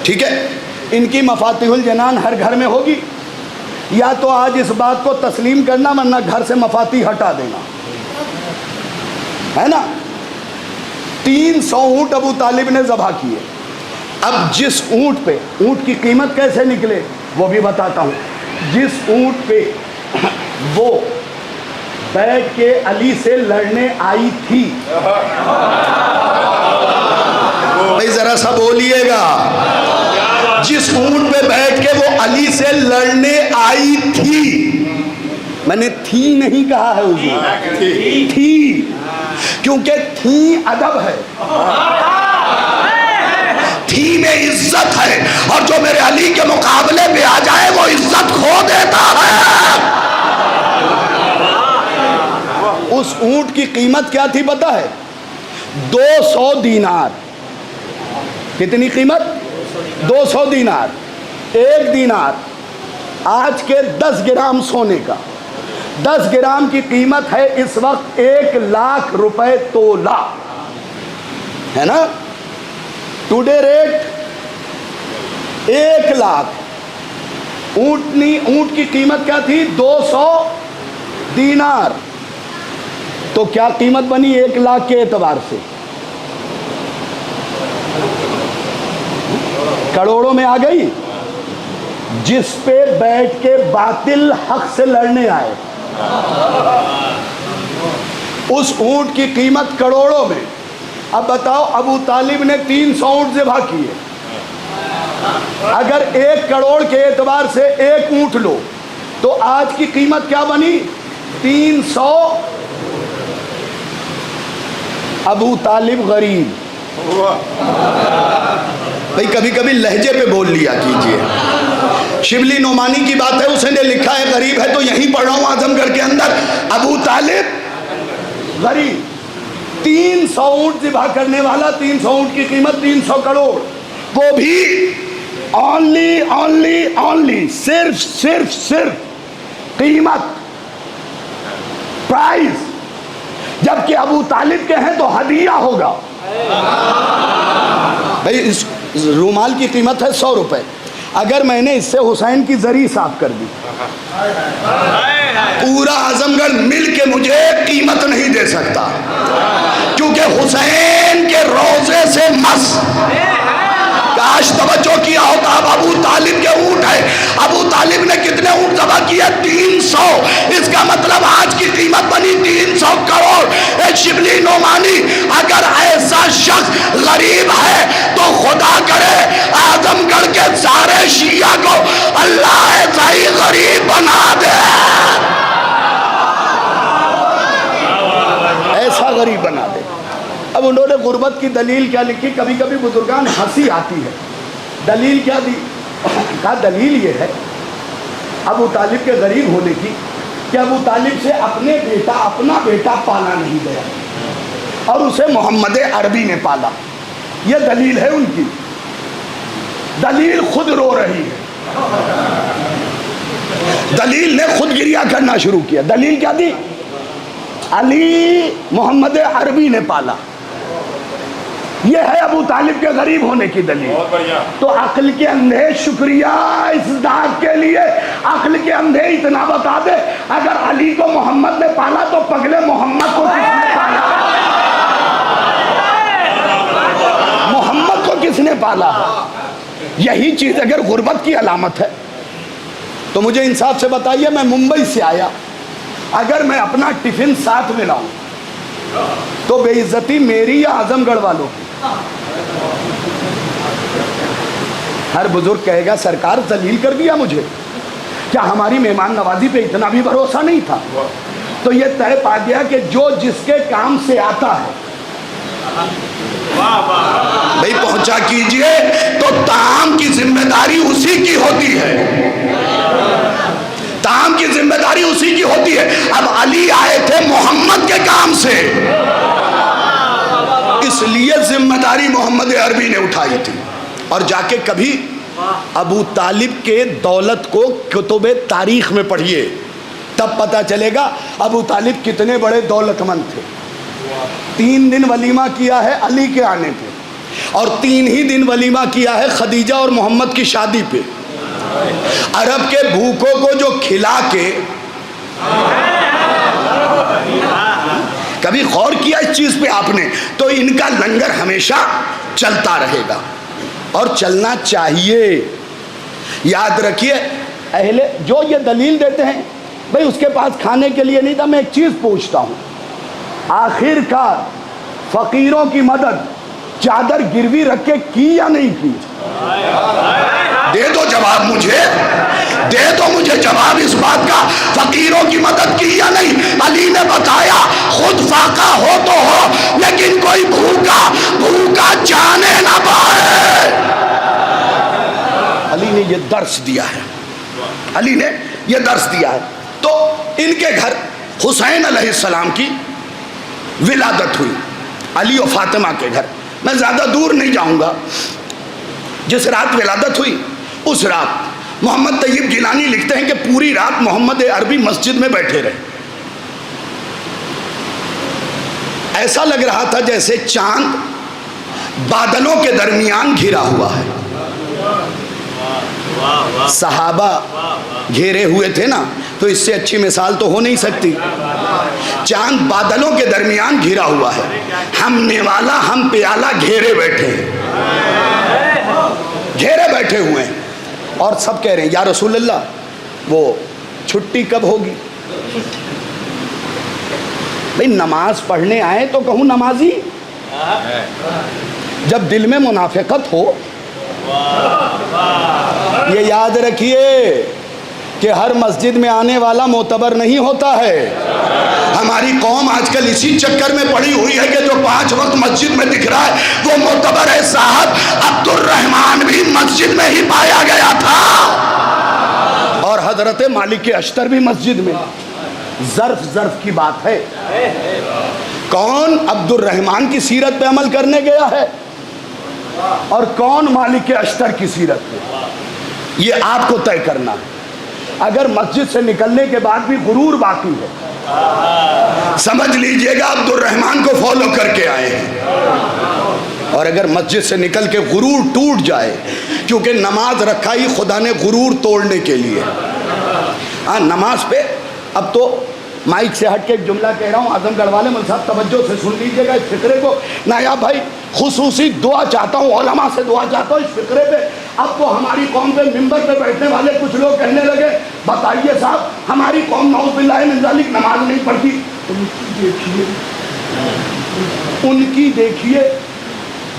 ٹھیک ہے؟ ان کی مفاتیح الجنان ہر گھر میں ہوگی، یا تو آج اس بات کو تسلیم کرنا، ورنہ گھر سے مفاتیح ہٹا دینا، ہے نا؟ 300 اونٹ ابو طالب نے ذبح کیے۔ اب جس اونٹ پہ، اونٹ کی قیمت کیسے نکلے وہ بھی بتاتا ہوں، جس اونٹ پہ وہ بیٹھ کے علی سے لڑنے آئی تھی، بھائی ذرا سا بولیے گا، جس اونٹ پہ بیٹھ کے وہ علی سے لڑنے آئی تھی، میں نے تھی نہیں کہا ہے حضور، تھی، کیونکہ تھی ادب ہے، تھی میں عزت ہے، اور جو میرے علی کے مقابلے پہ آ جائے وہ عزت کھو دیتا ہے۔ اس اونٹ کی قیمت کیا تھی پتہ ہے؟ 200 دینار۔ کتنی قیمت؟ 200 دینار۔ 1 دینار آج کے 10 گرام سونے کا، 10 گرام کی قیمت ہے اس وقت 1,00,000 روپے تولہ، ہے نا؟ Today rate 1,00,000۔ اونٹ کی قیمت کیا تھی؟ 200 دینار۔ تو کیا قیمت بنی 1,00,000 کے اعتبار سے؟ کروڑوں میں آ گئی۔ جس پہ بیٹھ کے باطل حق سے لڑنے آئے، اس اونٹ کی قیمت کروڑوں میں۔ اب بتاؤ، ابو طالب نے 300 اونٹ ذبح کیے، اگر 1 کروڑ کے اعتبار سے 1 اونٹ لو تو آج کی قیمت کیا بنی؟ 300۔ ابو طالب غریب، بھئی کبھی کبھی لہجے پہ بول لیا کیجئے۔ شبلی نعمانی کی بات ہے، اس نے لکھا ہے غریب ہے تو یہیں پڑھ رہا ہوں اعظم گڑھ کے اندر، ابو طالب غریب۔ 300 اونٹ ذبح کرنے والا، 300 اونٹ کی قیمت 300 کروڑ، وہ بھی only صرف قیمت، پرائز، جبکہ ابو طالب کے ہیں تو ہدیہ ہوگا۔ بھئی اس رومال کی قیمت ہے 100 روپے، اگر میں نے اس سے حسین کی زری صاف کر دی، پورا اعظم گڑھ مل کے مجھے قیمت نہیں دے سکتا، کیونکہ حسین کے روزے سے مس۔ کاش توجہ کیا ہوتا۔ اب ابو طالب کے اونٹ ہے، ابو طالب نے کتنے اونٹ ذبح کیے؟ 300۔ اس کا مطلب آج کی قیمت بنی 300 کروڑ۔ ایک شبلی نعمانی، اگر ایسا شخص غریب ہے تو خدا کرے اعظم گڑھ کے سارے شیعہ کو اللہ ایسا ہی غریب بنا دے، ایسا غریب بنا دے۔ اب انہوں نے غربت کی دلیل کیا لکھی؟ کبھی کبھی بزرگان ہنسی آتی ہے، دلیل کیا دی؟ کہا دلیل یہ ہے ابو طالب کے غریب ہونے کی کہ ابو طالب سے اپنا بیٹا پالا نہیں گیا اور اسے محمد عربی نے پالا، یہ دلیل ہے ان کی۔ دلیل خود رو رہی ہے، دلیل نے خود گریہ کرنا شروع کیا۔ دلیل کیا دی؟ علی محمد عربی نے پالا، یہ ہے ابو طالب کے غریب ہونے کی دلیل۔ تو عقل کے اندھے شکریہ اس بات کے لیے، عقل کے اندھے اتنا بتا دے، اگر علی کو محمد نے پالا تو پگلے محمد کو کس نے پالا؟ محمد کو کس نے پالا؟ یہی چیز اگر غربت کی علامت ہے تو مجھے انصاف سے بتائیے، میں ممبئی سے آیا، اگر میں اپنا ٹفن ساتھ میں لاؤں تو بے عزتی میری یا اعظم گڑھ والوں کی؟ ہر بزرگ کہے گا سرکار ذلیل کر دیا مجھے، کیا ہماری مہمان نوازی پہ اتنا بھی بھروسہ نہیں تھا؟ تو یہ طے پا گیا کہ جو جس کے کام سے آتا ہے بھئی پہنچا کیجئے، تو طعام کی ذمہ داری اسی کی ہوتی ہے، طعام کی ذمہ داری اسی کی ہوتی ہے۔ اب علی آئے تھے محمد کے کام سے، اس لیے ذمہ داری محمد عربی نے اٹھائی تھی۔ اور جا کے کبھی ابو طالب کے دولت کو کتب تاریخ میں پڑھیے، تب پتہ چلے گا ابو طالب کتنے بڑے دولت مند تھے۔ 3 دن ولیمہ کیا ہے علی کے آنے پہ، اور 3 ہی دن ولیمہ کیا ہے خدیجہ اور محمد کی شادی پہ۔ عرب کے بھوکوں کو جو کھلا کے، کبھی غور کیا اس چیز پہ آپ نے؟ تو ان کا لنگر ہمیشہ چلتا رہے گا اور چلنا چاہیے۔ یاد رکھیے اہل جو یہ دلیل دیتے ہیں بھئی اس کے پاس کھانے کے لیے نہیں تھا، میں ایک چیز پوچھتا ہوں، آخر کار فقیروں کی مدد چادر گروی رکھ کے کی یا نہیں کی؟ دے دو جواب مجھے، دے دو مجھے جواب اس بات کا، فقیروں کی مدد کی یا نہیں؟ علی نے بتایا خود فاقہ ہو تو ہو، لیکن کوئی بھوکا جانے نہ پائے۔ علی نے یہ درس دیا ہے، علی نے یہ درس دیا ہے۔ تو ان کے گھر حسین علیہ السلام کی ولادت ہوئی، علی و فاطمہ کے گھر۔ میں زیادہ دور نہیں جاؤں گا، جس رات ولادت ہوئی اس رات محمد طیب گیلانی لکھتے ہیں کہ پوری رات محمد عربی مسجد میں بیٹھے رہے، ایسا لگ رہا تھا جیسے چاند بادلوں کے درمیان گھرا ہوا ہے۔ صحابہ گھیرے ہوئے تھے نا، تو اس سے اچھی مثال تو ہو نہیں سکتی۔ چاند بادلوں کے درمیان گھرا ہوا ہے، ہم نوالا ہم پیالہ گھیرے بیٹھے ہیں، گھیرے بیٹھے ہوئے ہیں، اور سب کہہ رہے ہیں یا رسول اللہ وہ چھٹی کب ہوگی؟ بھئی نماز پڑھنے آئے تو کہوں نمازی، جب دل میں منافقت ہو۔ یہ یاد رکھیے کہ ہر مسجد میں آنے والا معتبر نہیں ہوتا ہے۔ ہماری قوم آج کل اسی چکر میں پڑی ہوئی ہے کہ جو 5 وقت مسجد میں دکھ رہا ہے وہ معتبر ہے۔ صاحب عبد الرحمن بھی مسجد میں ہی پایا گیا تھا، اور حضرت مالک اشتر بھی مسجد میں۔ ظرف کی بات ہے، کون عبد الرحمن کی سیرت پہ عمل کرنے گیا ہے اور کون مالک اشتر کی سیرت پہ، یہ آپ کو طے کرنا ہے۔ اگر مسجد سے نکلنے کے بعد بھی غرور باقی ہے، سمجھ لیجئے گا عبد الرحمن کو فالو کر کے آئے ہیں۔ اور اگر مسجد سے نکل کے غرور ٹوٹ جائے، کیونکہ نماز رکھا ہی خدا نے غرور توڑنے کے لیے۔ ہاں نماز پہ اب تو مائک سے ہٹ کے ایک جملہ کہہ رہا ہوں، اعظم گڑھ والے مول صاحب توجہ سے سن لیجئے گا اس فکرے کو۔ نایاب بھائی خصوصی دعا چاہتا ہوں، علماء سے دعا چاہتا ہوں اس فکرے پہ۔ اب تو ہماری قوم پہ ممبر پہ بیٹھنے والے کچھ لوگ کہنے لگے بتائیے صاحب ہماری قوم نعوذ باللہ من ذالک نماز نہیں پڑھتی۔ ان کی دیکھیے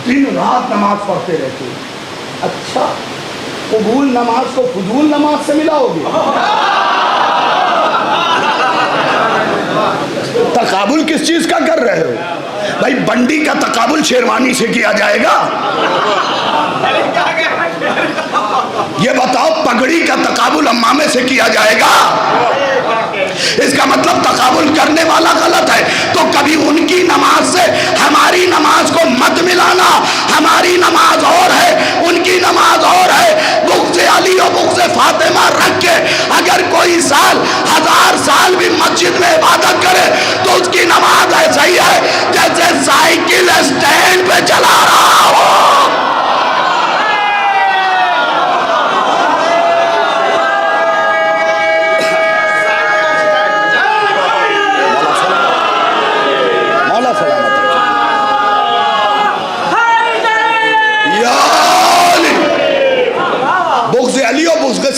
دن رات نماز پڑھتے رہتے ہیں۔ اچھا قبول نماز کو فضول نماز سے ملاؤ گے؟ تقابل کس چیز کا کر رہے ہو بھائی؟ بنڈی کا تقابل شیروانی سے کیا جائے گا؟ یہ بتاؤ پگڑی کا تقابل امامے سے کیا جائے گا؟ اس کا مطلب تقابل کرنے والا غلط ہے۔ تو کبھی ان کی نماز سے ہماری نماز کو مت ملانا۔ ہماری نماز اور ہے، ان کی نماز اور ہے۔ بغض علی و بغض فاطمہ رکھ کے اگر کوئی سال 1000 سال بھی مسجد میں عبادت کرے تو اس کی نماز ایسا ہی ہے جیسے سائیکل اسٹینڈ پہ چلا رہا ہو۔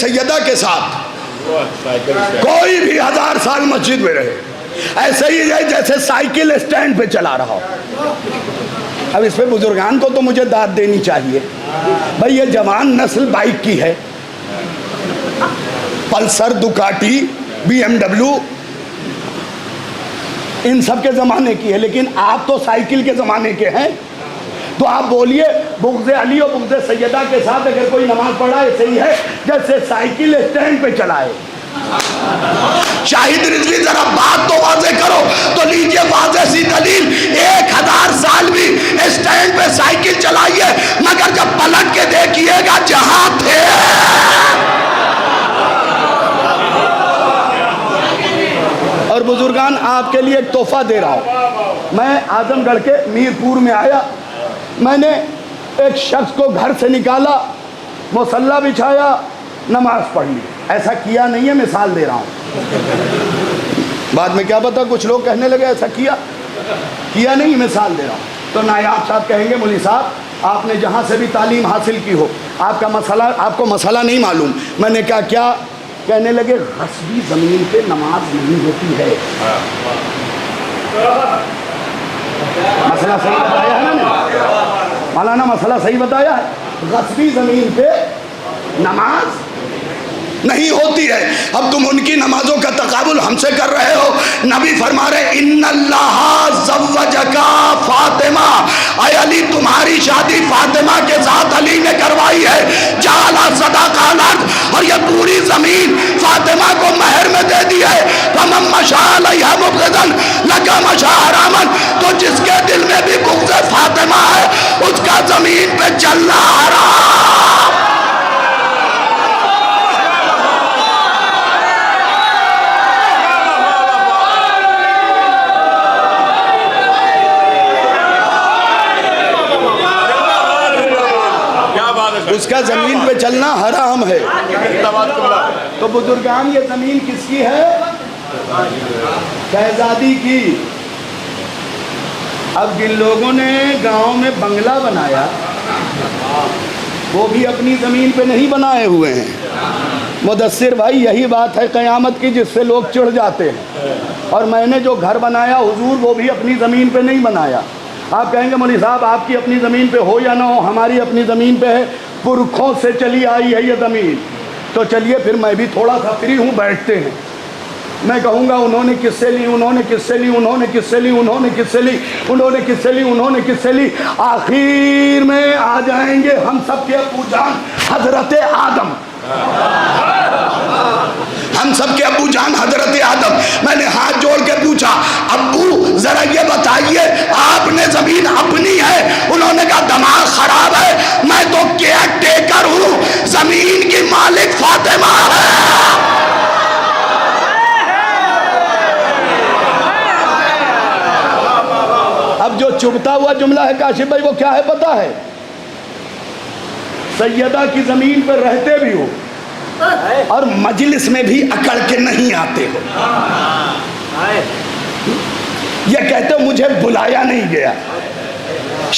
سیدہ کے ساتھ کوئی بھی 1000 سال مسجد میں رہے ایسے ہی ہے جیسے سائیکل اسٹینڈ پہ چلا رہا ہو. اب اس پہ بزرگان کو تو مجھے داد دینی چاہیے. بھئی یہ جوان نسل بائک کی ہے، پلسر، دکاٹی، بی ایم ڈبلیو، ان سب کے زمانے کی ہے، لیکن آپ تو سائیکل کے زمانے کے ہیں. تو آپ بولیے بغض علی و بغض سیدہ کے ساتھ اگر کوئی نماز پڑھا ہے صحیح ہے جیسے سائیکل اسٹینڈ پہ چلائے. شاہد رضوی ذرا بات تو واضح کرو. تو لیجئے واضح سی دلیل، 1000 سال بھی اسٹینڈ پہ سائیکل چلائیے مگر جب پلٹ کے دیکھیے گا جہاں تھے. اور بزرگان آپ کے لیے ایک تحفہ دے رہا ہوں. میں اعظم گڑھ کے میرپور میں آیا، میں نے ایک شخص کو گھر سے نکالا، مصلی بچھایا، نماز پڑھ لی. ایسا کیا نہیں ہے، مثال دے رہا ہوں. بعد میں کیا پتا کچھ لوگ کہنے لگے ایسا کیا نہیں، مثال دے رہا ہوں. تو نائب صاحب کہیں گے مولوی صاحب آپ نے جہاں سے بھی تعلیم حاصل کی ہو آپ کو مسئلہ نہیں معلوم. میں نے کہا کیا؟ کہنے لگے غصبی زمین پہ نماز نہیں ہوتی ہے. مسئلہ صحیح بتایا ہے نا مولانا، مسئلہ صحیح بتایا ہے. غصبی زمین پہ نماز نہیں ہوتی ہے. اب تم ان کی نمازوں کا تقابل ہم سے کر رہے ہو. نبی فرما رہے ان اللہ زوجکا فاطمہ، اے علی تمہاری شادی فاطمہ کے ساتھ علی نے کروائی ہے. جعلا صداقہ الارض، اور یہ پوری زمین فاطمہ کو مہر میں دے دی ہے. فمن مشاء علیہا مبغضا لکا مشاء حراما، تو جس کے دل میں بھی بغض فاطمہ ہے اس کا زمین پہ چلنا حرام. اس کا زمین پہ چلنا حرام ہے. تو بزرگان یہ زمین کس کی ہے؟ شہزادی کی. اب جن لوگوں نے گاؤں میں بنگلہ بنایا وہ بھی اپنی زمین پہ نہیں بنائے ہوئے ہیں. مدثر بھائی یہی بات ہے قیامت کی جس سے لوگ چڑھ جاتے ہیں. اور میں نے جو گھر بنایا حضور وہ بھی اپنی زمین پہ نہیں بنایا. آپ کہیں گے مولوی صاحب آپ کی اپنی زمین پہ ہو یا نہ ہو، ہماری اپنی زمین پہ ہے، پرکھوں سے چلی آئی ہے یہ زمین. تو چلیے پھر میں بھی تھوڑا سا فری ہوں، بیٹھتے ہیں. میں کہوں گا انہوں نے کس سے لی، انہوں نے کس سے لی، انہوں نے کس سے لی، انہوں نے کس سے لی، انہوں نے کس سے لی، انہوں نے کس سے لی. آخر میں آ جائیں گے ہم سب کے ابو جان حضرت آدم. ہم سب کے ابو جان حضرت آدم. میں نے ہاتھ جوڑ کے پوچھا ابو ذرا یہ بتائیے آپ نے زمین اپنی ہے؟ انہوں نے کہا دماغ خراب ہے، میں تو کیئر ٹیکر ہوں، زمین کی مالک فاطمہ ہے. اب جو چبھتا ہوا جملہ ہے کاشف بھائی وہ کیا ہے پتا ہے؟ سیدہ کی زمین پر رہتے بھی ہو اور مجلس میں بھی اکڑ کے نہیں آتے ہو. یہ کہتے ہو مجھے بلایا نہیں گیا،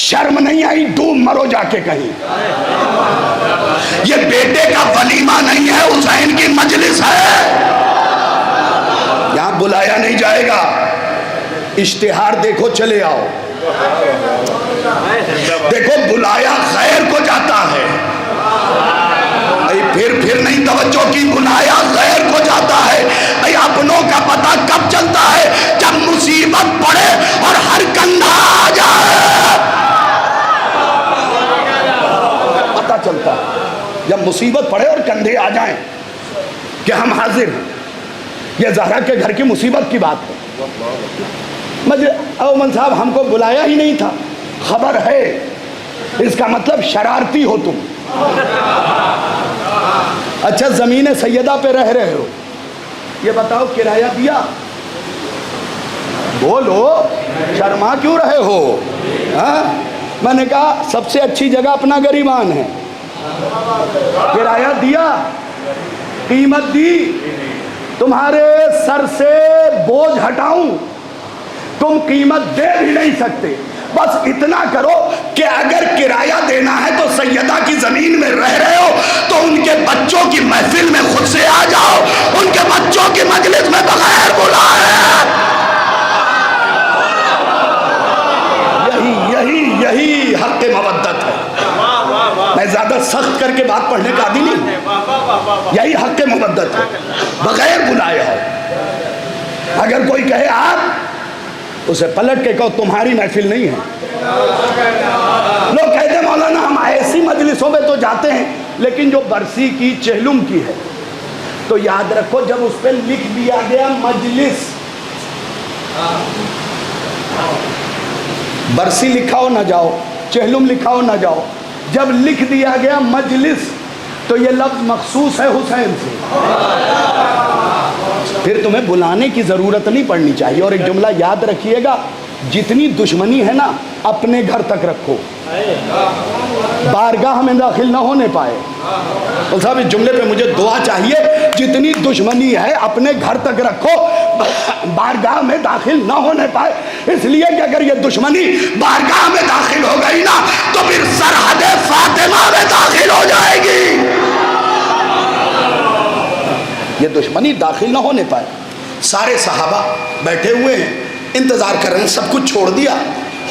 شرم نہیں آئی، ڈوب مرو جا کے کہیں. یہ بیٹے کا ولیمہ نہیں ہے، حسین کی مجلس ہے، یہاں بلایا نہیں جائے گا. اشتہار دیکھو چلے آؤ. دیکھو بلایا غیر کو جاتا ہے، پھر نہیں توجہ کی، بلایا غیر کو جاتا ہے. اپنوں کا پتہ کب چلتا ہے؟ جب مصیبت پڑے اور ہر کندھا آ جائے. پتہ چلتا ہے جب مصیبت پڑے اور کندھے آ جائیں کہ ہم حاضر ہیں. یہ زہرا کے گھر کی مصیبت کی بات ہے. اومن صاحب ہم کو بلایا ہی نہیں تھا. خبر ہے، اس کا مطلب شرارتی ہو تم. اچھا زمین سیدہ پہ رہ رہے ہو، یہ بتاؤ کرایہ دیا؟ بولو، شرما کیوں رہے ہو؟ میں نے کہا سب سے اچھی جگہ اپنا گریبان ہے. کرایہ دیا، قیمت دی، تمہارے سر سے بوجھ ہٹاؤں، تم قیمت دے بھی نہیں سکتے. بس اتنا کرو کہ اگر کرایہ دینا ہے تو سیدہ کی زمین میں رہ رہے ہو تو ان کے بچوں کی محفل میں خود سے آ جاؤ، ان کے بچوں کی مجلس میں بغیر بلائے. یہی حق مودت ہے. میں زیادہ سخت کر کے بات پڑھنے کا عادی نہیں. یہی حق مودت ہے بغیر بلائے ہو. اگر کوئی کہے آپ، اسے پلٹ کے کہو تمہاری محفل نہیں ہے. لوگ کہتے ہیں مولانا ہم ایسی مجلسوں میں تو جاتے ہیں لیکن جو برسی کی چہلم کی ہے، تو یاد رکھو جب اس پہ لکھ دیا گیا مجلس، برسی لکھا ہو نہ جاؤ، چہلم لکھا ہو نہ جاؤ، جب لکھ دیا گیا مجلس تو یہ لفظ مخصوص ہے حسین سے، پھر تمہیں بلانے کی ضرورت نہیں پڑنی چاہیے. اور ایک جملہ یاد رکھیے گا، جتنی دشمنی ہے نا اپنے گھر تک رکھو، بارگاہ میں داخل نہ ہونے پائے. تو صاحب اس جملے پہ مجھے دعا چاہیے، جتنی دشمنی ہے اپنے گھر تک رکھو، بارگاہ میں داخل نہ ہونے پائے. اس لیے کہ اگر یہ دشمنی بارگاہ میں داخل ہو گئی نا تو پھر سرحد فاطمہ میں داخل ہو جائے گی. یہ دشمنی داخل نہ ہونے پائے. سارے صحابہ بیٹھے ہوئے ہیں، انتظار کر رہے ہیں، سب کچھ چھوڑ دیا.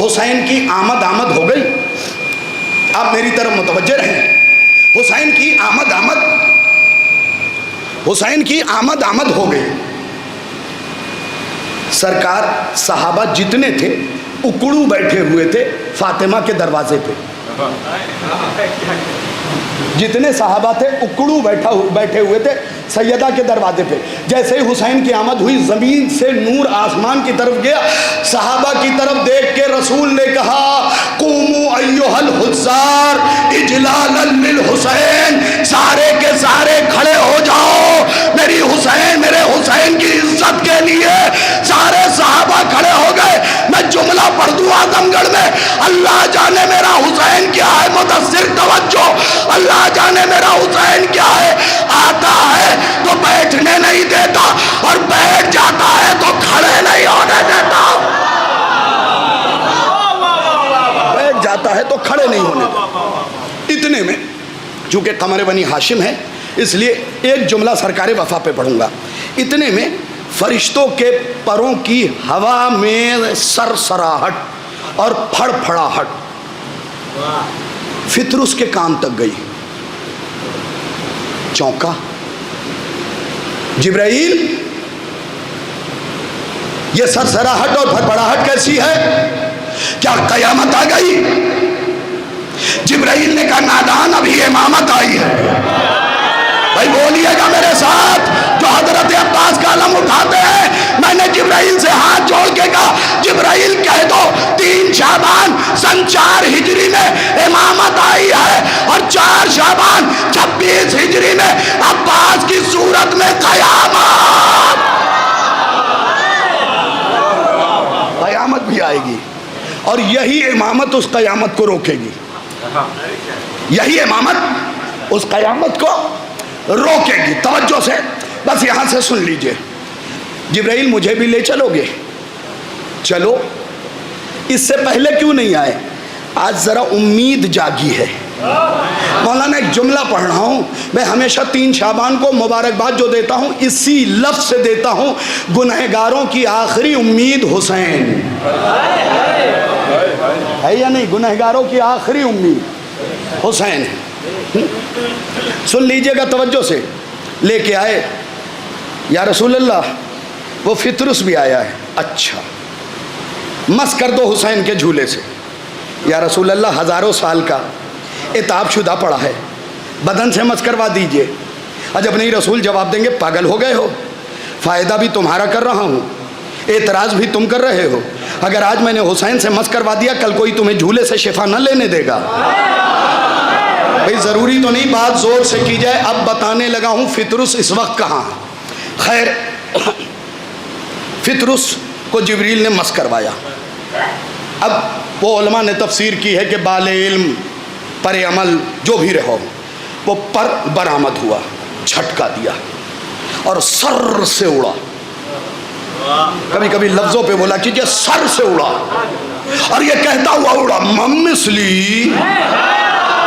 حسین کی آمد ہو گئی. آپ میری طرف متوجہ رہیں. حسین کی آمد ہو گئی. سرکار صحابہ جتنے تھے اکڑو بیٹھے ہوئے تھے فاطمہ کے دروازے پہ. جتنے صحابہ تھے اکڑو بیٹھے ہوئے تھے سیدہ کے دروازے پہ. جیسے ہی حسین کی آمد ہوئی، زمین سے نور آسمان کی طرف گیا. صحابہ کی طرف دیکھ کے رسول نے کہا قوموا ایھا الحضار اجلالا للحسین، سارے کے سارے کھڑے ہو جاؤ میرے حسین کی عزت کے لیے. سارے صحابہ کھڑے ہو گئے. میں جملہ پڑھ دوں اعظم گڑھ میں، اللہ جانے میرا حسین کیا ہے. مدثر توجہ، اللہ جانے میرا حسین کیا ہے. آتا ہے تو بیٹھنے نہیں دیتا اور بیٹھ جاتا ہے تو کھڑے نہیں ہونے دیتا. بیٹھ جاتا ہے تو کھڑے نہیں ہونے دیتا. اتنے میں چونکہ قمر بنی ہاشم ہے اس لیے ایک جملہ سرکار وفا پہ پڑھوں گا. اتنے میں فرشتوں کے پروں کی ہوا میں سرسراہٹ اور پھڑ پھڑاہٹ فطرس کے کان تک گئی. چونکا. جبرائیل، یہ سرسراہٹ اور پھڑپڑاہٹ کیسی ہے؟ کیا قیامت آ گئی؟ جبرائیل نے کہا نادان ابھی امامت آئی ہے. بھائی بولیے گا میرے ساتھ جو حضرت عباس کا علم اٹھاتے ہیں. میں نے جبرائیل سے ہاتھ جوڑ کے کہا جبرائیل کہہ دو 3 شعبان سن 4 ہجری میں امامت آئی ہے اور 4 شعبان 26 ہجری میں عباس کی صورت میں قیامت. قیامت بھی آئے گی اور یہی امامت اس قیامت کو روکے گی. یہی امامت اس قیامت کو روکے گی. توجہ سے بس یہاں سے سن لیجئے. جبرائیل مجھے بھی لے چلو گے؟ چلو. اس سے پہلے کیوں نہیں آئے؟ آج ذرا امید جاگی ہے. مولانا ایک جملہ پڑھ رہا ہوں، میں ہمیشہ 3 شعبان کو مبارکباد جو دیتا ہوں اسی لفظ سے دیتا ہوں، گنہگاروں کی آخری امید حسین ہے یا نہیں؟ گنہگاروں کی آخری امید حسین ہے. سن لیجئے گا توجہ سے. لے کے آئے یا رسول اللہ وہ فطرس بھی آیا ہے. اچھا مس کر دو حسین کے جھولے سے. یا رسول اللہ ہزاروں سال کا اتاب شدہ پڑا ہے، بدن سے مس کروا دیجئے. جب نہیں رسول جواب دیں گے پاگل ہو گئے ہو، فائدہ بھی تمہارا کر رہا ہوں، اعتراض بھی تم کر رہے ہو. اگر آج میں نے حسین سے مس کروا دیا کل کوئی تمہیں جھولے سے شفا نہ لینے دے گا. بھئی ضروری تو نہیں بات زور سے کی جائے. اب بتانے لگا ہوں فطرس اس وقت کہاں. خیر فطرس کو جبریل نے مس کروایا. اب وہ علماء نے تفسیر کی ہے کہ بال علم پر عمل جو بھی رہو وہ پر برآمد ہوا، جھٹکا دیا اور سر سے اڑا. کبھی کبھی لفظوں پہ بولا کیجئے سر سے اڑا اور یہ کہتا ہوا اڑا ممثلی.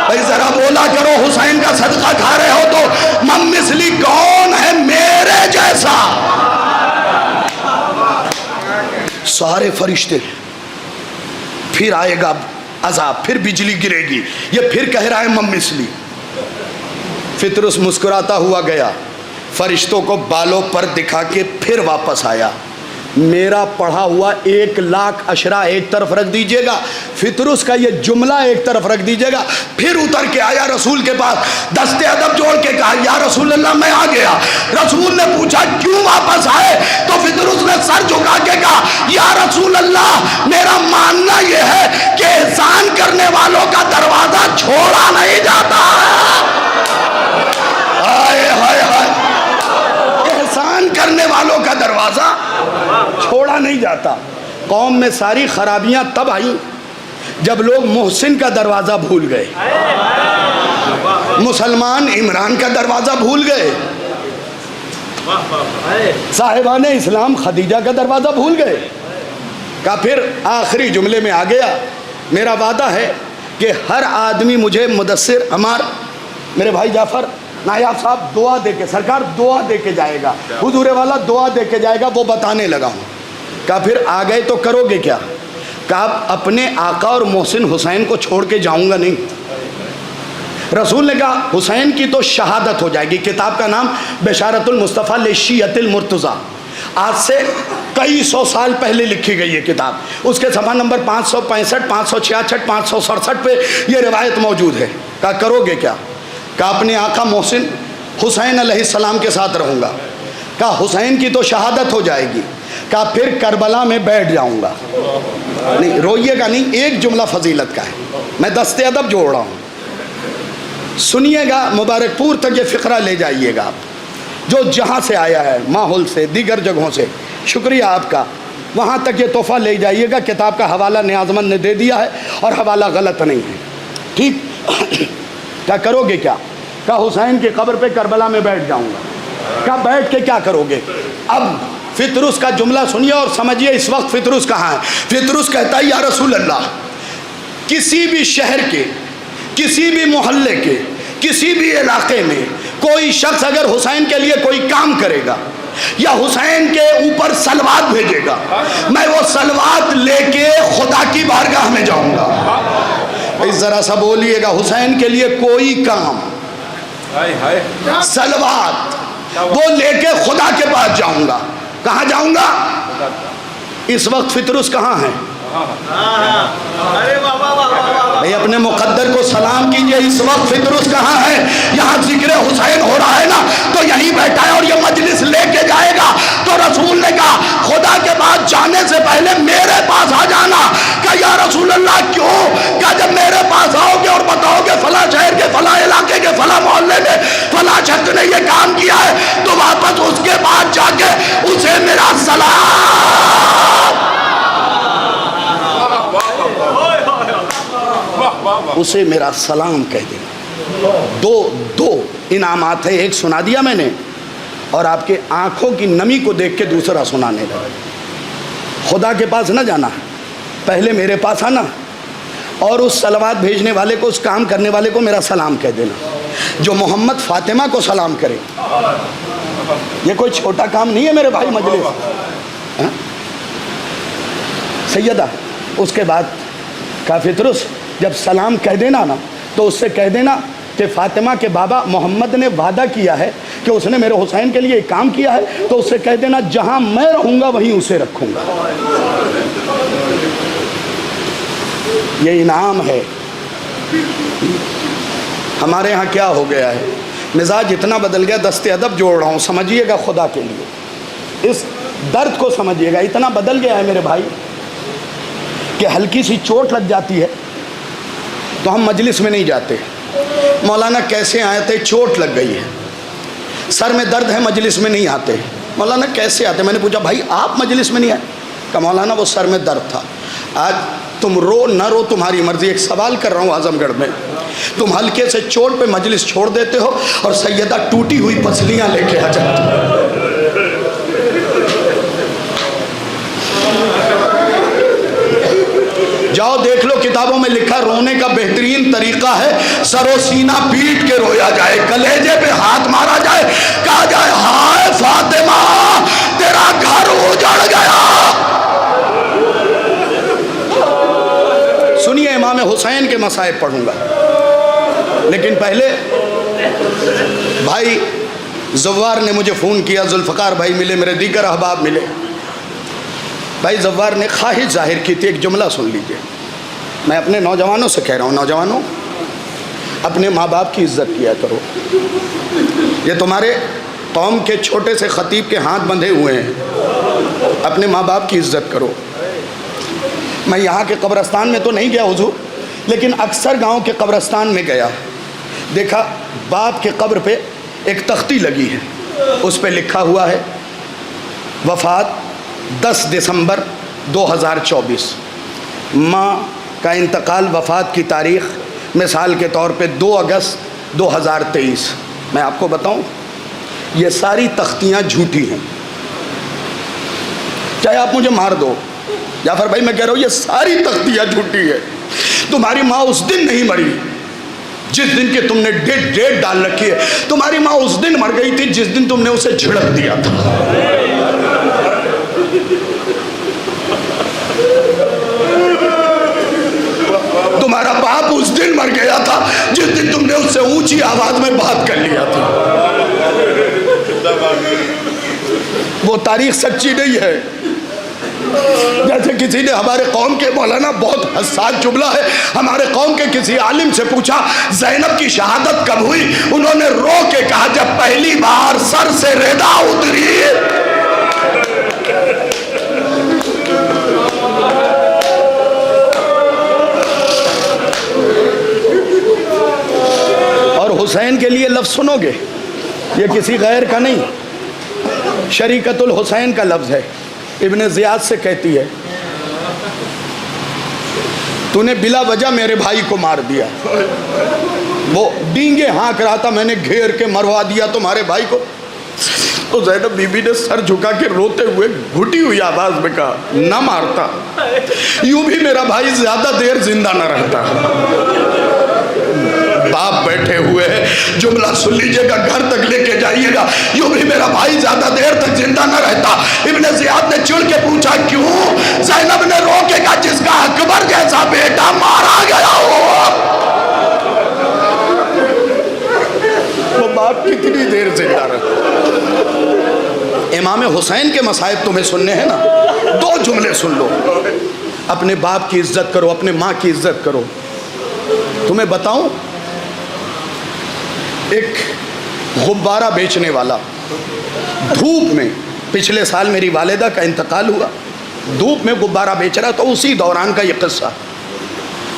بھائی ذرا بولا کرو حسین کا صدقہ کھا رہے ہو تو ممثلی کون ہے میرے جیسا. سارے فرشتے پھر آئے گا عذاب، پھر بجلی گرے گی، یہ پھر کہہ رہا ہے ممثلی۔ فطرس مسکراتا ہوا گیا، فرشتوں کو بالوں پر دکھا کے پھر واپس آیا۔ میرا پڑھا ہوا 1,00,000 اشرا ایک طرف رکھ دیجئے گا، فطرس کا یہ جملہ ایک طرف رکھ دیجئے گا، پھر اتر کے آیا رسول کے پاس، دست ادب جوڑ کے کہا یا رسول اللہ میں آ گیا۔ رسول نے پوچھا کیوں واپس آئے؟ تو فطرس نے سر جھکا کے کہا یا رسول اللہ میرا ماننا یہ ہے کہ احسان کرنے والوں کا دروازہ چھوڑا نہیں جاتا۔ ہائے ہائے ہائے، احسان کرنے والوں کا دروازہ چھوڑا نہیں جاتا۔ قوم میں ساری خرابیاں تب آئیں جب لوگ محسن کا دروازہ بھول گئے، مسلمان عمران کا دروازہ بھول گئے، صاحبان اسلام خدیجہ کا دروازہ بھول گئے۔ کہا پھر آخری جملے میں آ گیا، میرا وعدہ ہے کہ ہر آدمی مجھے مدثر عمار، میرے بھائی جعفر نائب صاحب دعا دے کے، سرکار دعا دے کے جائے گا، حضور والا دعا دے کے جائے گا، وہ بتانے لگا ہوں۔ کہا پھر آ گئے تو کرو گے کیا؟ کہا اپنے آقا اور محسن حسین کو چھوڑ کے جاؤں گا نہیں۔ رسول نے کہا حسین کی تو شہادت ہو جائے گی۔ کتاب کا نام بشارت المصطفیٰ لشیعۃ المرتضیٰ، آج سے کئی سو سال پہلے لکھی گئی یہ کتاب، اس کے صفحہ نمبر 565 566 567 پہ یہ روایت موجود ہے۔ کہا کرو گے کیا؟ کہا اپنے آقا محسن حسین علیہ السلام کے ساتھ رہوں گا۔ کہا حسین کی تو شہادت ہو جائے گی۔ کہا پھر کربلا میں بیٹھ جاؤں گا۔ نہیں روئیے گا نہیں، ایک جملہ فضیلت کا ہے، میں دست ادب جوڑ رہا ہوں، سنیے گا، مبارک پور تک یہ فقرہ لے جائیے گا آپ، جو جہاں سے آیا ہے، ماحول سے، دیگر جگہوں سے، شکریہ آپ کا، وہاں تک یہ تحفہ لے جائیے گا۔ کتاب کا حوالہ نیازمند نے دے دیا ہے اور حوالہ غلط نہیں ہے، ٹھیک؟ کیا کرو گے کیا؟ کہا حسین کی قبر پہ کربلا میں بیٹھ جاؤں گا۔ کہا بیٹھ کے کیا کرو گے؟ اب فطرس کا جملہ سنیے اور سمجھیے اس وقت فطرس کہاں ہے۔ فطرس کہتا ہے یا رسول اللہ، کسی بھی شہر کے، کسی بھی محلے کے، کسی بھی علاقے میں کوئی شخص اگر حسین کے لیے کوئی کام کرے گا یا حسین کے اوپر صلوات بھیجے گا، میں وہ صلوات لے کے خدا کی بارگاہ میں جاؤں گا۔ ذرا سا بولیے گا، حسین کے لیے کوئی کام، صلوات وہ لے کے خدا کے پاس جاؤں گا۔ کہاں جاؤں گا؟ اس وقت فطرس کہاں ہے؟ بھئی اپنے مقدر کو سلام کیجئے، اس وقت فطرس کہاں ہے؟ یہاں ذکر حسین ہو رہا ہے نا، تو یہیں بیٹھا ہے اور یہ مجلس لے کے جائے گا۔ تو رسول نے کہا خدا کے پاس جانے سے پہلے میرے پاس آ جانا۔ کہا یا رسول اللہ کیوں؟ کہا جب میرے پاس آؤ گے اور بتاؤ گے فلاں شہر کے فلاں علاقے کے فلاں محلے میں فلاں شخص نے یہ کام کیا ہے، تو واپس اس کے پاس جا کے اسے میرا سلام، اسے میرا سلام کہہ دیں۔ دو انعامات ہیں، ایک سنا دیا میں نے اور آپ کے آنکھوں کی نمی کو دیکھ کے دوسرا سنانے لگا۔ خدا کے پاس نہ جانا، پہلے میرے پاس آنا اور اس صلوات بھیجنے والے کو، اس کام کرنے والے کو میرا سلام کہہ دینا، جو محمد فاطمہ کو سلام کرے۔ یہ کوئی چھوٹا کام نہیں ہے میرے بھائی مجلس۔ سیدہ اس کے بعد کہا فطرس جب سلام کہہ دینا نا تو اس سے کہہ دینا کہ فاطمہ کے بابا محمد نے وعدہ کیا ہے کہ اس نے میرے حسین کے لیے ایک کام کیا ہے، تو اس سے کہہ دینا جہاں میں رہوں گا وہیں اسے رکھوں گا۔ یہ انعام ہے۔ ہمارے ہاں کیا ہو گیا ہے، مزاج اتنا بدل گیا، دست ادب جوڑ رہا ہوں، سمجھیے گا خدا کے لیے، اس درد کو سمجھیے گا، اتنا بدل گیا ہے میرے بھائی کہ ہلکی سی چوٹ لگ جاتی ہے تو ہم مجلس میں نہیں جاتے۔ مولانا کیسے آئے تھے؟ چوٹ لگ گئی ہے، سر میں درد ہے، مجلس میں نہیں آتے۔ مولانا کیسے آتے؟ میں نے پوچھا بھائی آپ مجلس میں نہیں آئے؟ کہ مولانا وہ سر میں درد تھا۔ آج تم رو نہ رو تمہاری مرضی، ایک سوال کر رہا ہوں اعظم گڑھ میں، تم ہلکے سے چوٹ پہ مجلس چھوڑ دیتے ہو اور سیدہ ٹوٹی ہوئی پسلیاں لے کے آ جاتی ہو۔ جاؤ دیکھ لو، کتابوں میں لکھا رونے کا بہترین طریقہ ہے سر و سینہ پیٹ کے رویا جائے، کلیجے پہ ہاتھ مارا جائے، کہا جائے ہائے فاطمہ تیرا گھر اجڑ گیا۔ سنیے امام امام حسین کے مصائب پڑھوں گا، لیکن پہلے بھائی زوار نے مجھے فون کیا، ذوالفقار بھائی ملے، میرے دیگر احباب ملے۔ بھائی زوار نے خواہش ظاہر کی تھی، ایک جملہ سن لیجئے، میں اپنے نوجوانوں سے کہہ رہا ہوں، نوجوانوں اپنے ماں باپ کی عزت کیا کرو۔ یہ تمہارے قوم کے چھوٹے سے خطیب کے ہاتھ بندھے ہوئے ہیں، اپنے ماں باپ کی عزت کرو۔ میں یہاں کے قبرستان میں تو نہیں گیا حضور، لیکن اکثر گاؤں کے قبرستان میں گیا، دیکھا باپ کے قبر پہ ایک تختی لگی ہے، اس پہ لکھا ہوا ہے وفات 10 دسمبر 2024، ماں کا انتقال وفات کی تاریخ مثال کے طور پہ 2 اگست 2023۔ میں آپ کو بتاؤں یہ ساری تختیاں جھوٹی ہیں، چاہے آپ مجھے مار دو جعفر بھائی، میں کہہ رہا ہوں یہ ساری تختیاں جھوٹی ہے۔ تمہاری ماں اس دن نہیں مری جس دن کے تم نے ڈیٹ ڈال رکھی ہے، تمہاری ماں اس دن مر گئی تھی جس دن تم نے اسے جھڑک دیا تھا۔ تمہارا باپ اس دن مر گیا تھا جس دن تم نے اس سے اونچی آواز میں بات کر لیا تھا۔ وہ تاریخ سچی نہیں ہے۔ جیسے کسی نے ہمارے قوم کے مولانا بہت حساس جملہ ہے، ہمارے قوم کے کسی عالم سے پوچھا زینب کی شہادت کب ہوئی، انہوں نے رو کے کہا جب پہلی بار سر سے ردا اتری۔ اور حسین کے لیے لفظ سنو گے، یہ کسی غیر کا نہیں، شریکت الحسین کا لفظ ہے، ابن زیاد سے کہتی ہے تو نے بلا وجہ میرے بھائی کو مار دیا، وہ ڈینگے ہانک رہا تھا، میں نے گھیر کے مروا دیا تمہارے بھائی کو۔ تو زینب بی بی نے سر جھکا کے روتے ہوئے گھٹی ہوئی آواز میں کہا نہ مارتا، یوں بھی میرا بھائی زیادہ دیر زندہ نہ رہتا۔ باپ بیٹھے ہوئے ہیں، جملہ سن لیجئے گا، گھر تک لے کے جائیے گا، یوں بھی میرا بھائی زیادہ دیر تک زندہ نہ رہتا۔ ابن زیاد نے چڑھ کے پوچھا کیوں؟ زینب نے رو کے کہا جس کا اکبر جیسا بیٹا مارا گیا ہو، وہ باپ کتنی دیر زندہ رہتا۔ امام حسین کے مصائب تمہیں سننے ہیں نا، 2 جملے سن لو، اپنے باپ کی عزت کرو، اپنے ماں کی عزت کرو۔ تمہیں بتاؤں ایک غبارہ بیچنے والا دھوپ میں، پچھلے سال میری والدہ کا انتقال ہوا، دھوپ میں غبارہ بیچ رہا، تو اسی دوران کا یہ قصہ،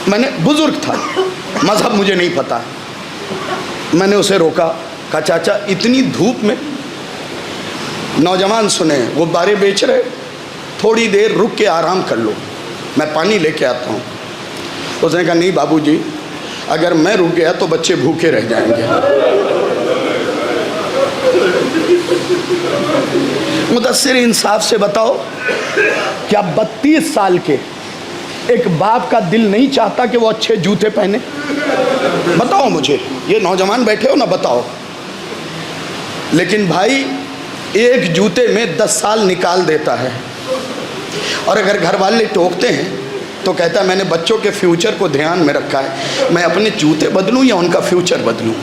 میں نے بزرگ تھا، مذہب مجھے نہیں پتا، میں نے اسے روکا، کہا چاچا اتنی دھوپ میں نوجوان سنے غبارے بیچ رہے، تھوڑی دیر رک کے آرام کر لو، میں پانی لے کے آتا ہوں۔ اس نے کہا نہیں بابو جی، اگر میں رک گیا تو بچے بھوکے رہ جائیں گے۔ مدثر انصاف سے بتاؤ، کیا 32 سال کے ایک باپ کا دل نہیں چاہتا کہ وہ اچھے جوتے پہنے؟ بتاؤ مجھے، یہ نوجوان بیٹھے ہو نا، بتاؤ۔ لیکن بھائی ایک جوتے میں 10 سال نکال دیتا ہے، اور اگر گھر والے ٹوکتے ہیں تو کہتا ہے میں نے بچوں کے فیوچر کو دھیان میں رکھا ہے، میں اپنے جوتے بدلوں یا ان کا فیوچر بدلوں؟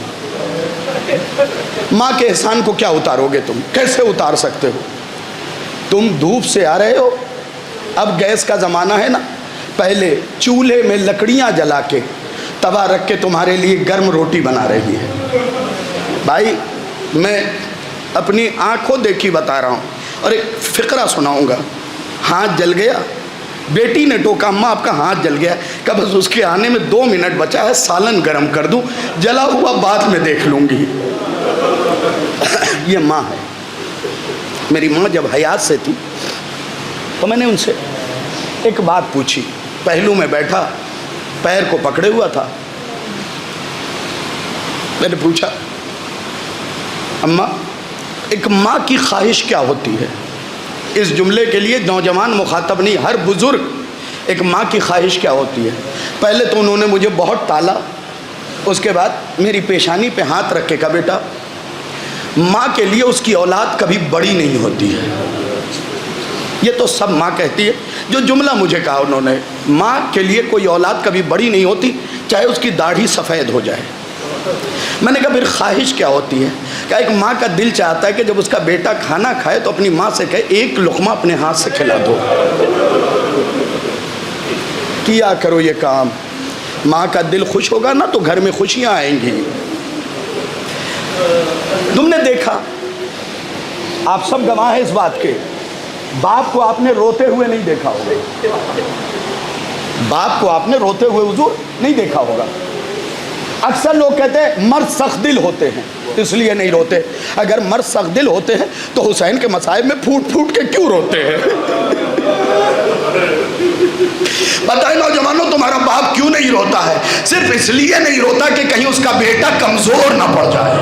ماں کے احسان کو کیا اتارو گے تم؟ کیسے اتار سکتے ہو؟ تم دھوپ سے آ رہے ہو، اب گیس کا زمانہ ہے نا، پہلے چولہے میں لکڑیاں جلا کے توا رکھ کے تمہارے لیے گرم روٹی بنا رہی ہے۔ بھائی میں اپنی آنکھوں دیکھی بتا رہا ہوں، اور ایک فقرہ سناؤں گا۔ ہاتھ جل گیا، بیٹی نے ٹوکا اماں آپ کا ہاتھ جل گیا، کہ بس اس کے آنے میں 2 منٹ بچا ہے، سالن گرم کر دوں، جلا ہوا بعد میں دیکھ لوں گی۔ یہ ماں ہے۔ میری ماں جب حیات سے تھی تو میں نے ان سے ایک بات پوچھی، پہلو میں بیٹھا، پیر کو پکڑے ہوا تھا، میں نے پوچھا اماں ایک ماں کی خواہش کیا ہوتی ہے؟ اس جملے کے لیے نوجوان مخاطب نہیں، ہر بزرگ، ایک ماں کی خواہش کیا ہوتی ہے؟ پہلے تو انہوں نے مجھے بہت ٹالا، اس کے بعد میری پیشانی پہ ہاتھ رکھ کے کہا بیٹا ماں کے لیے اس کی اولاد کبھی بڑی نہیں ہوتی ہے، یہ تو سب ماں کہتی ہے. جو جملہ مجھے کہا انہوں نے، ماں کے لیے کوئی اولاد کبھی بڑی نہیں ہوتی چاہے اس کی داڑھی سفید ہو جائے. میں نے کہا پھر خواہش کیا ہوتی ہے؟ کہ ایک ماں کا دل چاہتا ہے کہ جب اس کا بیٹا کھانا کھائے تو اپنی ماں سے کہے ایک لقمہ اپنے ہاتھ سے کھلا دو. کیا کرو یہ کام، ماں کا دل خوش ہوگا نا تو گھر میں خوشیاں آئیں گی. تم نے دیکھا، آپ سب گواہ ہیں اس بات کے، باپ کو آپ نے روتے ہوئے نہیں دیکھا ہوگا. باپ کو آپ نے روتے ہوئے حضور نہیں دیکھا ہوگا. اکثر لوگ کہتے ہیں مرد سخت دل ہوتے ہیں اس لیے نہیں روتے. اگر مرد سخت دل ہوتے ہیں تو حسین کے مصائب میں پھوٹ پھوٹ کے کیوں روتے ہیں؟ بتائیں نوجوانوں، تمہارا باپ کیوں نہیں روتا ہے؟ صرف اس لیے نہیں روتا کہ کہیں اس کا بیٹا کمزور نہ پڑ جائے.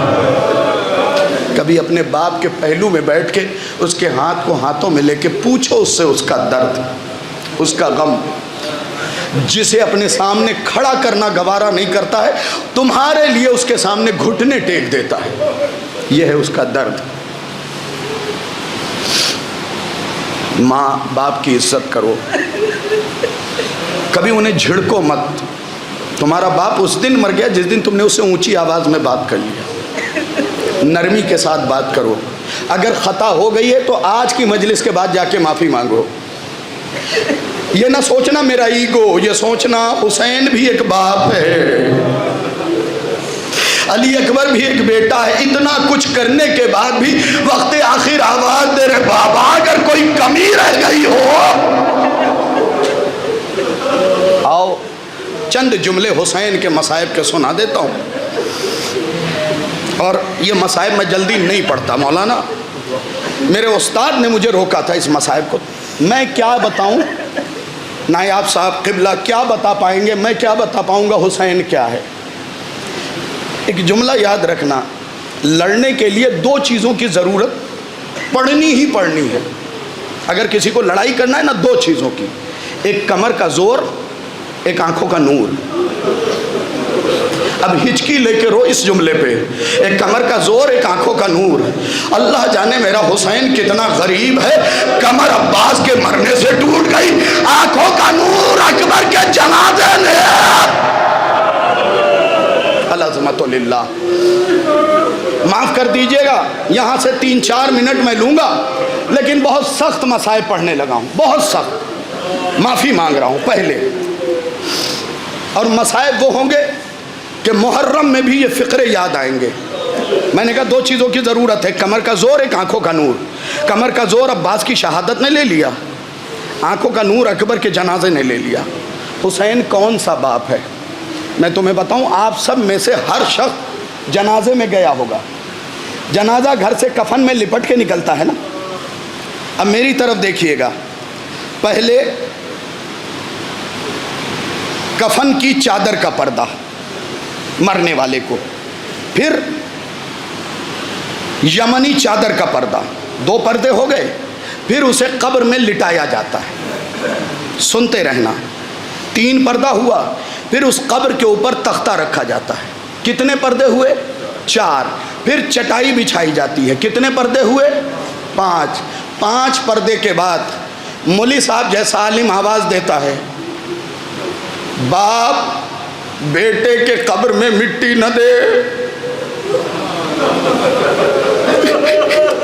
کبھی اپنے باپ کے پہلو میں بیٹھ کے اس کے ہاتھ کو ہاتھوں میں لے کے پوچھو اس سے اس کا درد، اس کا غم. جسے اپنے سامنے کھڑا کرنا گوارا نہیں کرتا ہے، تمہارے لیے اس کے سامنے گھٹنے ٹیک دیتا ہے. یہ ہے اس کا درد. ماں باپ کی عزت کرو، کبھی انہیں جھڑکو مت. تمہارا باپ اس دن مر گیا جس دن تم نے اس سے اونچی آواز میں بات کر لیا. نرمی کے ساتھ بات کرو. اگر خطا ہو گئی ہے تو آج کی مجلس کے بعد جا کے معافی مانگو. یہ نہ سوچنا میرا ایگو، یہ سوچنا حسین بھی ایک باپ ہے، علی اکبر بھی ایک بیٹا ہے. اتنا کچھ کرنے کے بعد بھی وقت آخر آواز دے رہے بابا اگر کوئی کمی رہ گئی ہو. آؤ چند جملے حسین کے مصائب کے سنا دیتا ہوں. اور یہ مصائب میں جلدی نہیں پڑھتا. مولانا میرے استاد نے مجھے روکا تھا اس مصائب کو. میں کیا بتاؤں، نائب صاحب قبلہ کیا بتا پائیں گے، میں کیا بتا پاؤں گا حسین کیا ہے. ایک جملہ یاد رکھنا، لڑنے کے لیے دو چیزوں کی ضرورت پڑھنی ہی پڑھنی ہے. اگر کسی کو لڑائی کرنا ہے نا، دو چیزوں کی، ایک کمر کا زور، ایک آنکھوں کا نور. اب ہچکی لے کے رو اس جملے پہ، ایک کمر کا زور، ایک آنکھوں کا نور. اللہ جانے میرا حسین کتنا غریب ہے. کمر عباس کے مرنے سے ٹوٹ گئی، آنکھوں کا نور اکبر کے جنازے نے. العظمت للہ. معاف کر دیجئے گا، یہاں سے 3-4 منٹ میں لوں گا، لیکن بہت سخت مصائب پڑھنے لگا ہوں، بہت سخت. معافی مانگ رہا ہوں پہلے. اور مصائب وہ ہوں گے کہ محرم میں بھی یہ فقرے یاد آئیں گے. میں نے کہا دو چیزوں کی ضرورت ہے، کمر کا زور، ایک آنکھوں کا نور. کمر کا زور عباس کی شہادت نے لے لیا، آنکھوں کا نور اکبر کے جنازے نے لے لیا. حسین کون سا باپ ہے؟ میں تمہیں بتاؤں، آپ سب میں سے ہر شخص جنازے میں گیا ہوگا. جنازہ گھر سے کفن میں لپٹ کے نکلتا ہے نا. اب میری طرف دیکھیے گا، پہلے کفن کی چادر کا پردہ مرنے والے کو، پھر یمنی چادر کا پردہ، 2 پردے ہو گئے. پھر اسے قبر میں لٹایا جاتا ہے، سنتے رہنا. 3 پردہ ہوا. پھر اس قبر کے اوپر تختہ رکھا جاتا ہے. کتنے پردے ہوئے؟ 4. پھر چٹائی بچھائی جاتی ہے. کتنے پردے ہوئے؟ 5. 5 پردے کے بعد مولوی صاحب جیسا عالم آواز دیتا ہے، باپ بیٹے کے قبر میں مٹی نہ دے.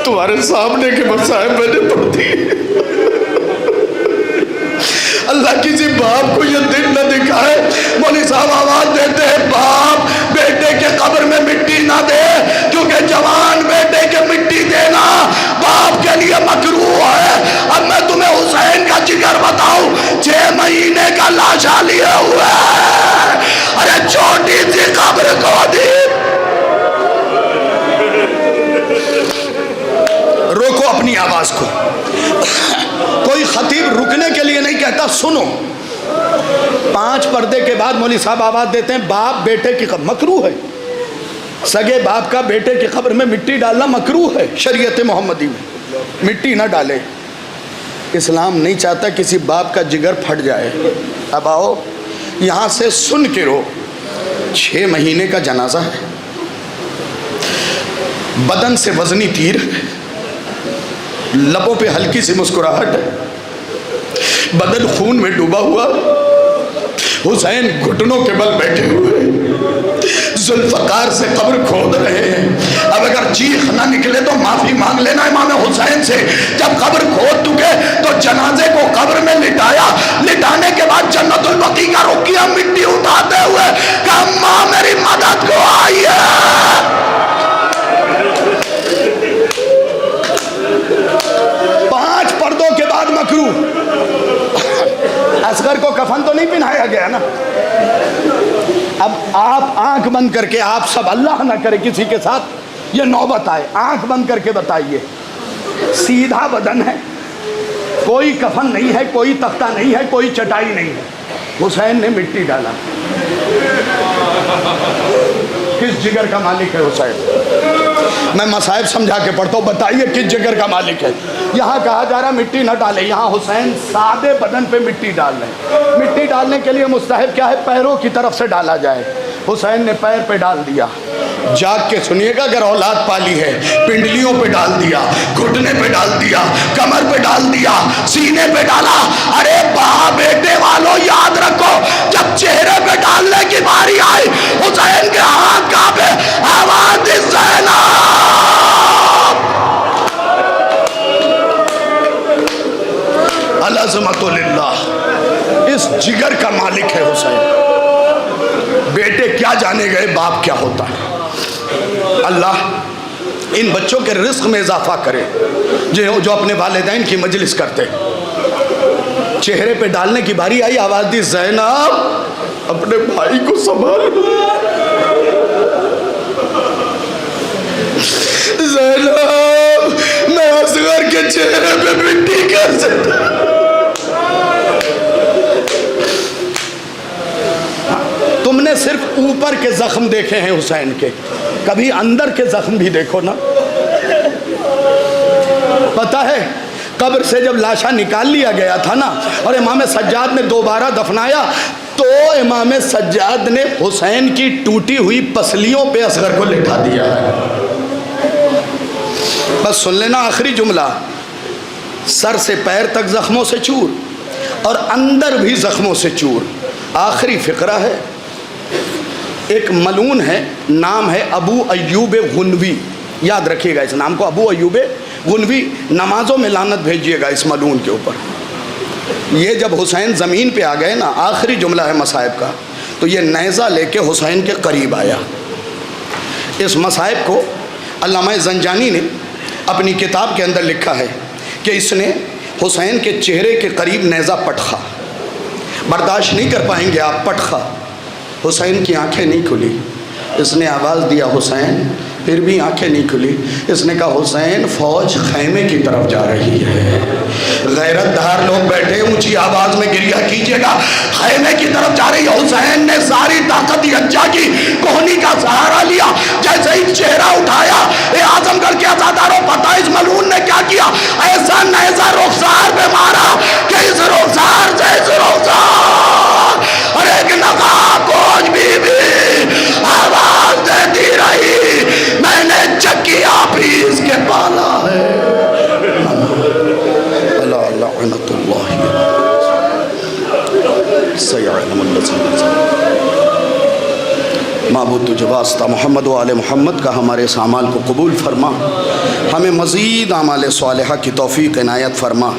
تمہارے سامنے کے مصائب میں نے پڑھ دی. اللہ کسی باپ کو یہ دن نہ دکھائے. مولوی صاحب آواز دیتے ہیں باپ بیٹے کے قبر میں مٹی نہ دے، کیونکہ جوان بیٹے کے مٹی دینا باپ کے لیے مکروہ ہے. اب میں تمہیں حسین کا جگر بتاؤں، 6 مہینے کا لاشا لیے ہوئے، ارے چھوٹی سی قبر کو دی. روکو اپنی آواز کو. کوئی خطیب رکنے کے لیے نہیں کہتا، سنو. 5 پردے کے بعد مولوی صاحب آواز دیتے ہیں باپ بیٹے کی قبر. مکروہ ہے، سگے باپ کا بیٹے کی قبر میں مٹی ڈالنا مکروہ ہے. شریعت محمدی میں مٹی نہ ڈالے. اسلام نہیں چاہتا کسی باپ کا جگر پھٹ جائے. اب آؤ یہاں سے سن کے رو. 6 مہینے کا جنازہ ہے، بدن سے وزنی تیر، لبوں پہ ہلکی سی مسکراہٹ ہے، بدن خون میں ڈوبا ہوا، حسین گھٹنوں کے بل بیٹھے ہوئے ذوالفقار سے قبر کھود رہے ہیں۔ اب اگر چیخ نہ نکلے تو معافی مانگ لینا امام حسین سے۔ جب قبر کھود چکے تو جنازے کو قبر میں لٹایا، لٹانے کے بعد جنت البقیع کا رقیہ مٹی اٹھاتے ہوئے کہا ماں میری مدد کو آئیے۔ پانچ پردوں کے بعد مکروہ، اصغر کو کفن تو نہیں پہنایا گیا نا۔ اب آپ آنکھ بند کر کے، آپ سب اللہ نہ کرے کسی کے ساتھ یہ نوبت آئے، آنکھ بند کر کے بتائیے، سیدھا بدن ہے، کوئی کفن نہیں ہے، کوئی تختہ نہیں ہے، کوئی چٹائی نہیں ہے، حسین نے مٹی ڈالا۔ کس جگر کا مالک ہے حسین؟ میں مصائب سمجھا کے پڑھتا ہوں، بتائیے کس جگر کا مالک ہے؟ یہاں کہا جا رہا مٹی نہ ڈالے، یہاں حسین سادے بدن پہ مٹی ڈال رہے ہیں۔ مٹی ڈالنے کے لیے مستحب کیا ہے؟ پیروں کی طرف سے ڈالا جائے۔ حسین نے پیر پہ ڈال دیا۔ جاگ کے سنیے گا، اگر اولاد پالی ہے پنڈلیوں پہ ڈال دیا، گھٹنے پہ ڈال دیا، کمر پہ ڈال دیا، سینے پہ ڈالا۔ ارے باپ بیٹے والوں یاد رکھو، جب چہرے پہ ڈالنے کی باری آئی حسین کے ہاتھ کانپے، آواز دی زینب۔ العظمت للہ، اس جگر کا مالک ہے حسین۔ بیٹے کیا جانے گئے باپ کیا ہوتا ہے۔ اللہ ان بچوں کے رزق میں اضافہ کرے جو اپنے والدین کی مجلس کرتے۔ چہرے پہ ڈالنے کی باری آئی، آواز دی زینب اپنے بھائی کو سنبھال۔ زینب میں اصغر کے چہرے پہ مٹی کیسے ڈالوں؟ تم نے صرف اوپر کے زخم دیکھے ہیں حسین کے، کبھی اندر کے زخم بھی دیکھو نا۔ پتہ ہے قبر سے جب لاشا نکال لیا گیا تھا نا اور امام سجاد نے دوبارہ دفنایا تو امام سجاد نے حسین کی ٹوٹی ہوئی پسلیوں پہ اصغر کو لٹا دیا ہے۔ بس سن لینا آخری جملہ، سر سے پیر تک زخموں سے چور اور اندر بھی زخموں سے چور۔ آخری فقرہ ہے، ایک ملعون ہے، نام ہے ابو ایوب غنوی، یاد رکھیے گا اس نام کو، ابو ایوب غنوی۔ نمازوں میں لعنت بھیجیے گا اس ملعون کے اوپر۔ یہ جب حسین زمین پہ آ گئے نا، آخری جملہ ہے مصائب کا، تو یہ نیزہ لے کے حسین کے قریب آیا۔ اس مصائب کو علامہ زنجانی نے اپنی کتاب کے اندر لکھا ہے کہ اس نے حسین کے چہرے کے قریب نیزہ پٹخا۔ برداشت نہیں کر پائیں گے آپ، پٹخا۔ حسین کی آنکھیں نہیں کھلی، اس نے آواز دیا حسین، پھر بھی آنکھیں نہیں کھلی۔ اس نے کہا حسین فوج خیمے کی طرف جا رہی ہے۔ غیرت دار لوگ بیٹھے اونچی آواز میں گریہ کیجئے گا، خیمے کی طرف جا رہی ہے۔ حسین نے ساری طاقت یکجا کی، کوہنی کا سہارا لیا، جیسے ہی چہرہ اٹھایا، اے اعظم گڑھ کے عزاداروں پتہ اس ملعون نے کیا کیا؟ ایسا نیزہ رخسار پہ مارا کہ اس رخسار سے اس رخسار اور ایک نقاب بی آواز دیتی رہی، میں نے چکیا پیس کے پالا ہے۔ اللہ لعنت اللہ سیعلم الذین۔ معبود تجھے واسطہ محمد و آل محمد کا ہمارے اس اعمال کو قبول فرما، ہمیں مزید اعمال صالحہ کی توفیق عنایت فرما۔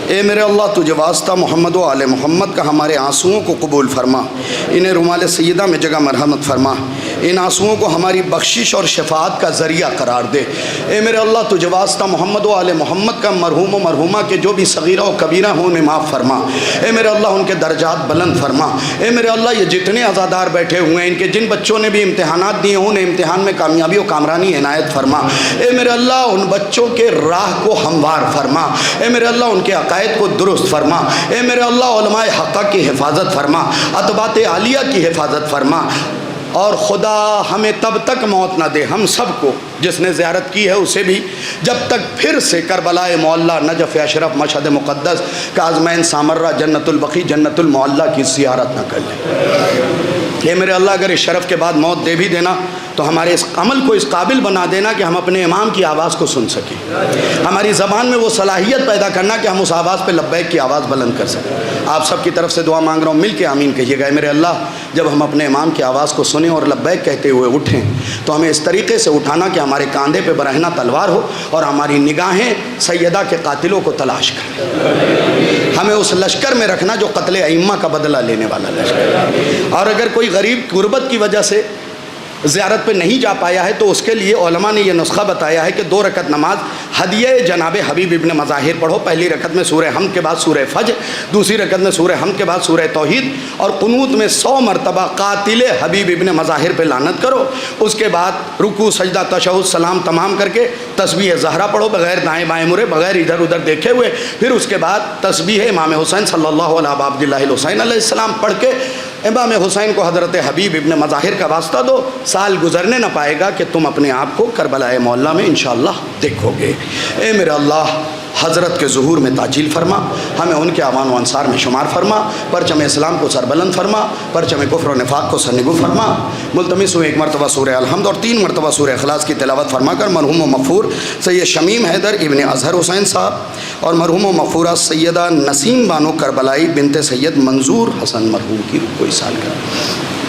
اے میرے اللہ تجھے واسطہ محمد و آل محمد کا ہمارے آنسوؤں کو قبول فرما، انہیں رومال سیدہ میں جگہ مرحمت فرما، ان آنسوؤں کو ہماری بخشش اور شفاعت کا ذریعہ قرار دے۔ اے میرے اللہ تجھے واسطہ محمد و آل محمد کا مرحوم و مرحومہ کے جو بھی صغیرہ و کبیرہ ہوں انہیں معاف فرما۔ اے میرے اللہ ان کے درجات بلند فرما۔ اے میرے اللہ یہ جتنے عزادار بیٹھے ہوئے ہیں، ان کے جن بچوں نے بھی امتحانات دیے ہوں انہیں امتحان میں کامیابی و کامرانی عنایت فرما۔ اے میرے اللہ ان بچوں کے راہ کو ہموار فرما۔ اے میرے اللہ ان کے عقائد کو درست فرما۔ اے میرے اللہ علماء حقہ کی حفاظت فرما، اتباعت عالیہ کی حفاظت فرما۔ اور خدا ہمیں تب تک موت نہ دے، ہم سب کو، جس نے زیارت کی ہے اسے بھی، جب تک پھر سے کربلا معلیٰ، نجف اشرف، مشہد مقدس، کاظمین، سامرہ، جنت البقیع، جنت المعلیٰ کی زیارت نہ کر لیں۔ کہ میرے اللہ اگر اس شرف کے بعد موت دے بھی دینا تو ہمارے اس عمل کو اس قابل بنا دینا کہ ہم اپنے امام کی آواز کو سن سکیں، ہماری زبان میں وہ صلاحیت پیدا کرنا کہ ہم اس آواز پہ لبیک کی آواز بلند کر سکیں۔ آپ سب کی طرف سے دعا مانگ رہا ہوں، مل کے آمین کہیے گا۔ میرے اللہ جب ہم اپنے امام کی آواز کو سنیں اور لبیک کہتے ہوئے اٹھیں تو ہمیں اس طریقے سے اٹھانا کہ ہمارے کاندھے پہ برہنہ تلوار ہو اور ہماری نگاہیں سیدہ کے قاتلوں کو تلاش کریں، ہمیں اس لشکر میں رکھنا جو قتل ائمہ کا بدلہ لینے والا لشکر ہے۔ اور اگر کوئی غریب غربت کی وجہ سے زیارت پہ نہیں جا پایا ہے تو اس کے لیے علماء نے یہ نسخہ بتایا ہے کہ 2 رکعت نماز ہدیہ جناب حبیب ابن مظاہر پڑھو، پہلی رکعت میں سورہ حمد کے بعد سورہ فجر، دوسری رکعت میں سورہ حمد کے بعد سورہ توحید، اور قنوت میں 100 مرتبہ قاتل حبیب ابن مظاہر پہ لعنت کرو۔ اس کے بعد رکوع سجدہ تشہد سلام تمام کر کے تسبیح زہرا پڑھو بغیر دائیں بائیں مرے، بغیر ادھر ادھر دیکھے ہوئے۔ پھر اس کے بعد تسبیح امام حسین صلی اللہ علیہ عبداللہ الحسین علیہ السلام پڑھ کے امام حسین کو حضرت حبیب ابن مظاہر کا واسطہ دو۔ سال گزرنے نہ پائے گا کہ تم اپنے آپ کو کربلا معلیٰ میں انشاءاللہ دیکھو گے۔ اے میرے اللہ حضرت کے ظہور میں تعجیل فرما، ہمیں ان کے اعوان و انصار میں شمار فرما، پرچم اسلام کو سربلند فرما، پرچم کفر و نفاق کو سرنگو فرما۔ ملتمس ہوں 1 مرتبہ سورہ الحمد اور 3 مرتبہ سورہ اخلاص کی تلاوت فرما کر مرحوم و مغفور سید شمیم حیدر ابن اظہر حسین صاحب اور مرحوم و مغفورہ سیدہ نسیم بانو کربلائی بنت سید منظور حسن مرحوم کی روح کو ایصال کر۔